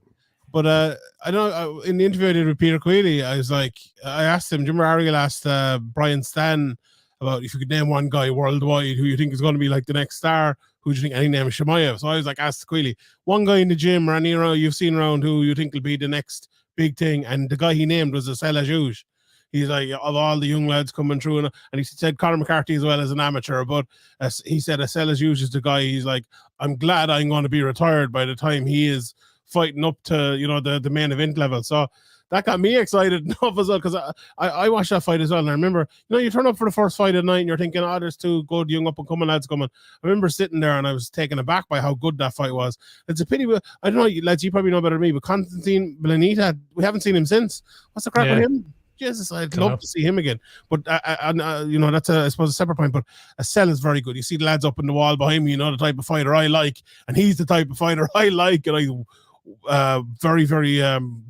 But I know in the interview I did with Peter Quilly, I asked him, Jim Ariel asked Brian Stan about if you could name one guy worldwide who you think is going to be like the next star. Who do you think? And he named Chimaev. So I was like, ask Quilly, one guy in the gym or any you've seen around who you think will be the next big thing. And the guy he named was Asela Hughes. He's like, of all the young lads coming through, and he said Conor McCarthy as well as an amateur, but he said Asela Hughes is the guy. He's like, I'm glad I'm going to be retired by the time he is fighting up to, you know, the main event level. So that got me excited enough as well, because I watched that fight as well. And I remember, you know, you turn up for the first fight at night and you're thinking, oh, there's two good young up and coming lads coming. I remember sitting there and I was taken aback by how good that fight was. It's a pity, but I don't know, lads, you probably know better than me, but Constantine Blanita, we haven't seen him since. What's the crack with him? Jesus, I'd love to see him again. But, you know, that's, I suppose, a separate point. But Estelle is very good. You see the lads up in the wall behind me, you know, the type of fighter I like. And he's the type of fighter I like. And very, very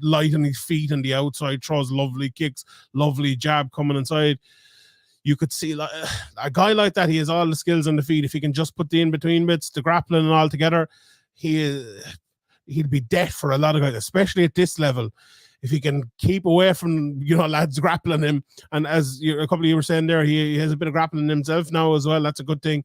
light on his feet on the outside, throws lovely kicks, lovely jab coming inside. You could see like, a guy like that, he has all the skills on the feet. If he can just put the in-between bits, the grappling and all together, he'd be dead for a lot of guys, especially at this level. If he can keep away from, you know, lads grappling him, and as a couple of you were saying there, he has a bit of grappling himself now as well. That's a good thing.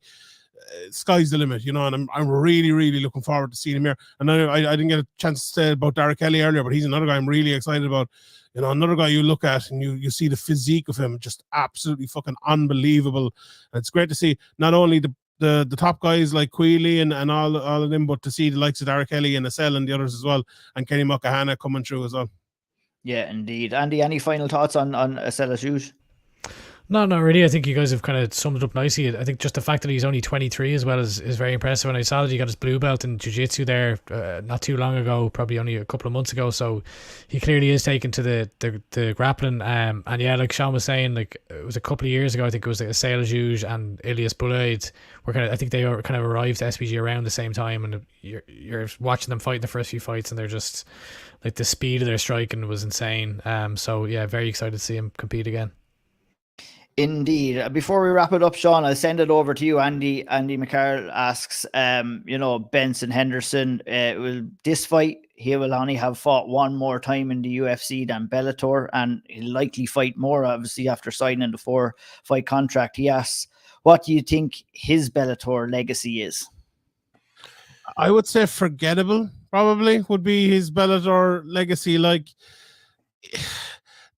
Sky's the limit, you know, and I'm really, really looking forward to seeing him here. And I didn't get a chance to say about Dara Kelly earlier, but he's another guy I'm really excited about. You know, another guy you look at and you see the physique of him, just absolutely fucking unbelievable. And it's great to see not only the top guys like Quilly and all of them, but to see the likes of Dara Kelly and Estelle and the others as well, and Kenny Mokahana coming through as well. Yeah, indeed. Andy, any final thoughts on Estelle Hughes? No, not really. I think you guys have kind of summed it up nicely. I think just the fact that he's only 23 as well is very impressive. And I saw that he got his blue belt in jiu-jitsu there not too long ago, probably only a couple of months ago. So he clearly is taken to the grappling. And yeah, like Sean was saying, like it was a couple of years ago, I think it was like Estelle Hughes and Elias Boulaid were I think they were kind of arrived to SPG around the same time. And you're watching them fight the first few fights, and they're just like, the speed of their striking was insane. So yeah, very excited to see him compete again. Indeed. Before we wrap it up, Sean, I'll send it over to you. Andy Mccord asks, you know, Benson Henderson, will this fight, he will only have fought one more time in the UFC than Bellator, and he'll likely fight more, obviously, after signing the 4-fight contract. He asks, what do you think his Bellator legacy is? I would say forgettable, probably, would be his Bellator legacy. Like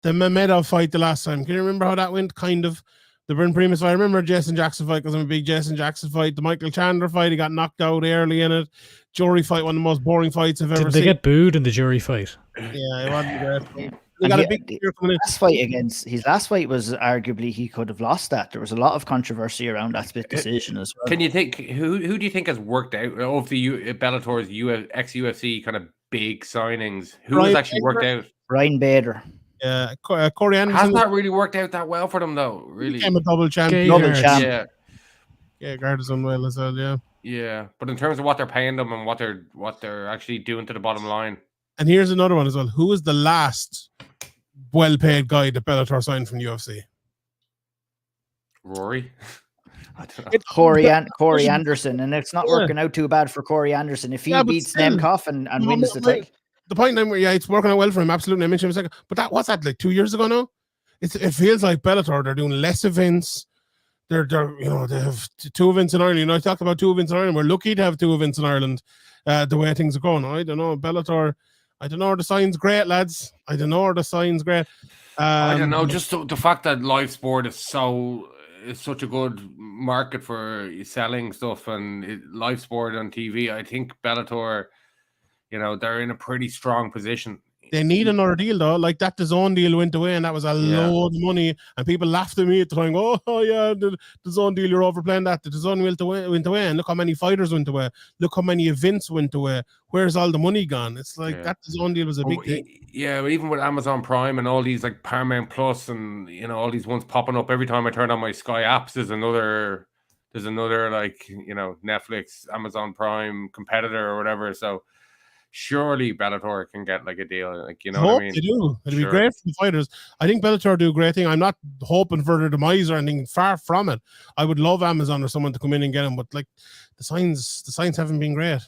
the Mamedov fight the last time. Can you remember how that went? Kind of. The Bryn Primus fight. I remember Jason Jackson fight because I'm a big Jason Jackson fight. The Michael Chandler fight, he got knocked out early in it. Jury fight, one of the most boring fights I've ever seen. Did they get booed in the jury fight? Yeah, it wasn't great. They got a big year coming in. His last fight was arguably, he could have lost that. There was a lot of controversy around that split decision as well. Can you think, who do you think has worked out of the Bellator's ex-UFC kind of big signings? Who has actually worked out? Ryan Bader. Yeah, Corey Anderson. Has not really worked out that well for them, though. Really, became a double champ. Yeah, Guard is done well as well. Yeah, yeah. But in terms of what they're paying them and what they're actually doing to the bottom line. And here's another one as well. Who is the last well-paid guy that Bellator signed from UFC? Rory. I don't know. Corey Anderson, and it's not working out too bad for Corey Anderson if he beats Nemkov and wins the title. The point I'm, it's working out well for him. Absolutely, I mentioned him a second. But what's that, like 2 years ago now? It feels like Bellator, they're doing less events. They're you know, they have 2 events in Ireland. You know, I talked about 2 events in Ireland. We're lucky to have 2 events in Ireland. The way things are going, I don't know. Bellator, I don't know. The sign's great, lads. I don't know. The sign's great. I don't know. Just the fact that live sport is such a good market for selling stuff, and live sport on TV. I think Bellator, you know, they're in a pretty strong position. They need another deal, though. Like that DAZN deal went away, and that was a load of money. And people laughed at me at the time. Oh yeah, the DAZN deal, you're overplaying that. The DAZN went away, and look how many fighters went away. Look how many events went away. Where's all the money gone? It's like that DAZN deal was a big thing. Yeah, but even with Amazon Prime and all these like Paramount Plus and, you know, all these ones popping up every time I turn on my Sky apps, there's another like, you know, Netflix, Amazon Prime competitor or whatever. So surely Bellator can get like a deal, like, you know what I mean? They do. It'd be great for the fighters. I think Bellator do a great thing. I'm not hoping for their demise or anything, far from it. I would love Amazon or someone to come in and get them, but like the signs haven't been great.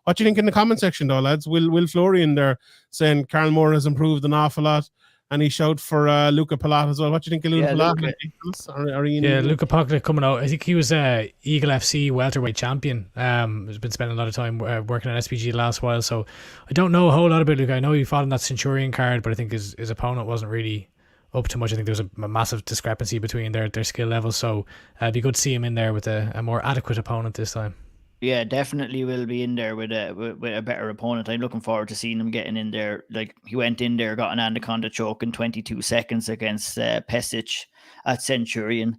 What do you think in the comment section, though, lads? Will Florian there saying Carl Moore has improved an awful lot, and he shouted for Luca Palat as well. What do you think of Luca Palat? Luca Palat coming out. I think he was Eagle FC welterweight champion. Has been spending a lot of time working on SPG the last while, so I don't know a whole lot about Luca. I know he fought on that Centurion card, but I think his opponent wasn't really up to much. I think there was a massive discrepancy between their skill levels, so it'd be good to see him in there with a more adequate opponent this time. Yeah, definitely will be in there with a better opponent. I'm looking forward to seeing him getting in there. Like, he went in there, got an anaconda choke in 22 seconds against Pesic at Centurion.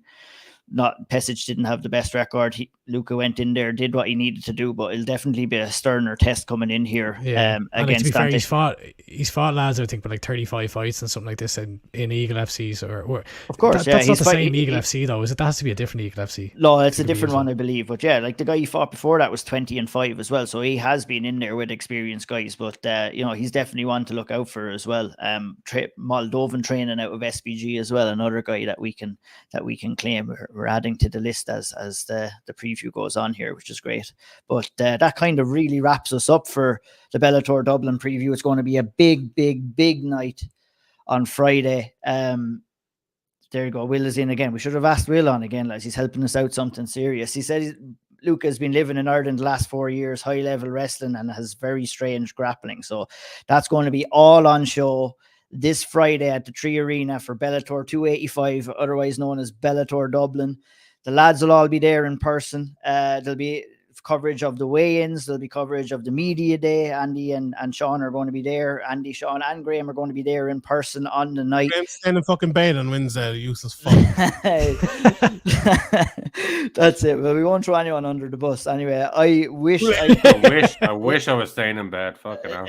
Not Pesic didn't have the best record. Luca went in there, did what he needed to do, but it'll definitely be a sterner test coming in here. Yeah, and like, to be against fair, Dante. he's fought lads, I think, with like 35 fights and something like this in Eagle FCs or Of course, that's not the same Eagle FC though, is it? That has to be a different Eagle FC. No, it's a different one, I believe. But yeah, like the guy he fought before that was 20-5 as well, so he has been in there with experienced guys. But you know, he's definitely one to look out for as well. Moldovan training out of SBG as well, another guy that we can claim. We're adding to the list as the preview goes on here, which is great. But that kind of really wraps us up for the Bellator Dublin preview. It's going to be a big night on Friday. There you go. Will is in again. We should have asked Will on again, lads. He's helping us out something serious. He said Luca has been living in Ireland the last 4 years, high level wrestling, and has very strange grappling. So that's going to be all on show this Friday at the Tree Arena for Bellator 285, otherwise known as Bellator Dublin. The lads will all be there in person. There'll be coverage of the weigh-ins. There'll be coverage of the media day. Andy and Sean are going to be there. Andy, Sean, and Graham are going to be there in person on the night. Graham's staying in fucking bed on Wednesday, useless fuck. That's it. Well, we won't throw anyone under the bus. Anyway, I wish I wish I was staying in bed. Fucking hell.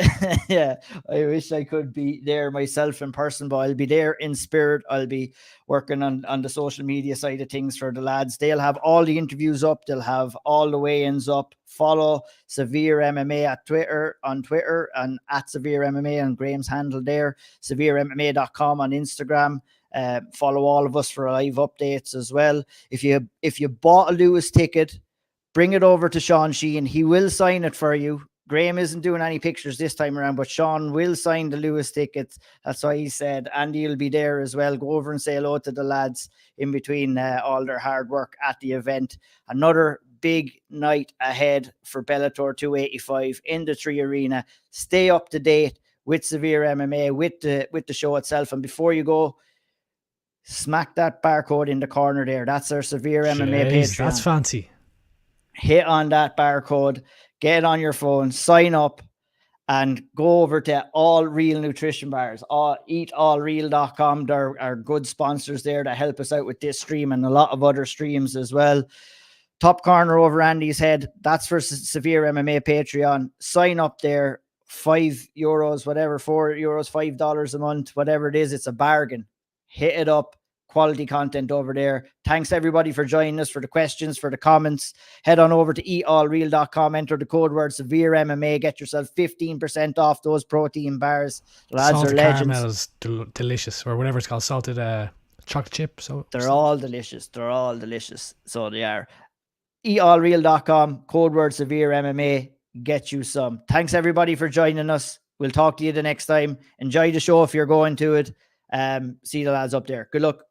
Yeah, I wish I could be there myself in person, but I'll be there in spirit. I'll be working on the social media side of things for the lads. They'll have all the interviews up. They'll have all the weigh-ins up. Follow SevereMMA on Twitter and at SevereMMA on Graham's handle there. SevereMMA.com on Instagram. Follow all of us for live updates as well. If you bought a Lewis ticket, bring it over to Sean Sheehan. He will sign it for you. Graham isn't doing any pictures this time around, but Sean will sign the Lewis tickets. That's why he said Andy will be there as well. Go over and say hello to the lads in between all their hard work at the event. Another big night ahead for Bellator 285 in the Tree Arena. Stay up to date with SevereMMA, with the show itself. And before you go, smack that barcode in the corner there. That's our SevereMMA Patreon. That's fancy. Hit on that barcode, get it on your phone, sign up, and go over to All Real Nutrition Bars, eatallreal.com. There are good sponsors there that help us out with this stream and a lot of other streams as well. Top corner over Andy's head. That's for SevereMMA Patreon. Sign up there. €5, whatever, €4, $5 a month, whatever it is. It's a bargain. Hit it up. Quality content over there. Thanks everybody for joining us, for the questions, for the comments. Head on over to eatallreal.com, enter the code word SevereMMA, get yourself 15% off those protein bars. The lads salted are legends. Caramel is delicious, or whatever it's called, salted chocolate chip. So they're all delicious. They're all delicious. So they are. eatallreal.com, code word SevereMMA, get you some. Thanks everybody for joining us. We'll talk to you the next time. Enjoy the show if you're going to it. See the lads up there. Good luck.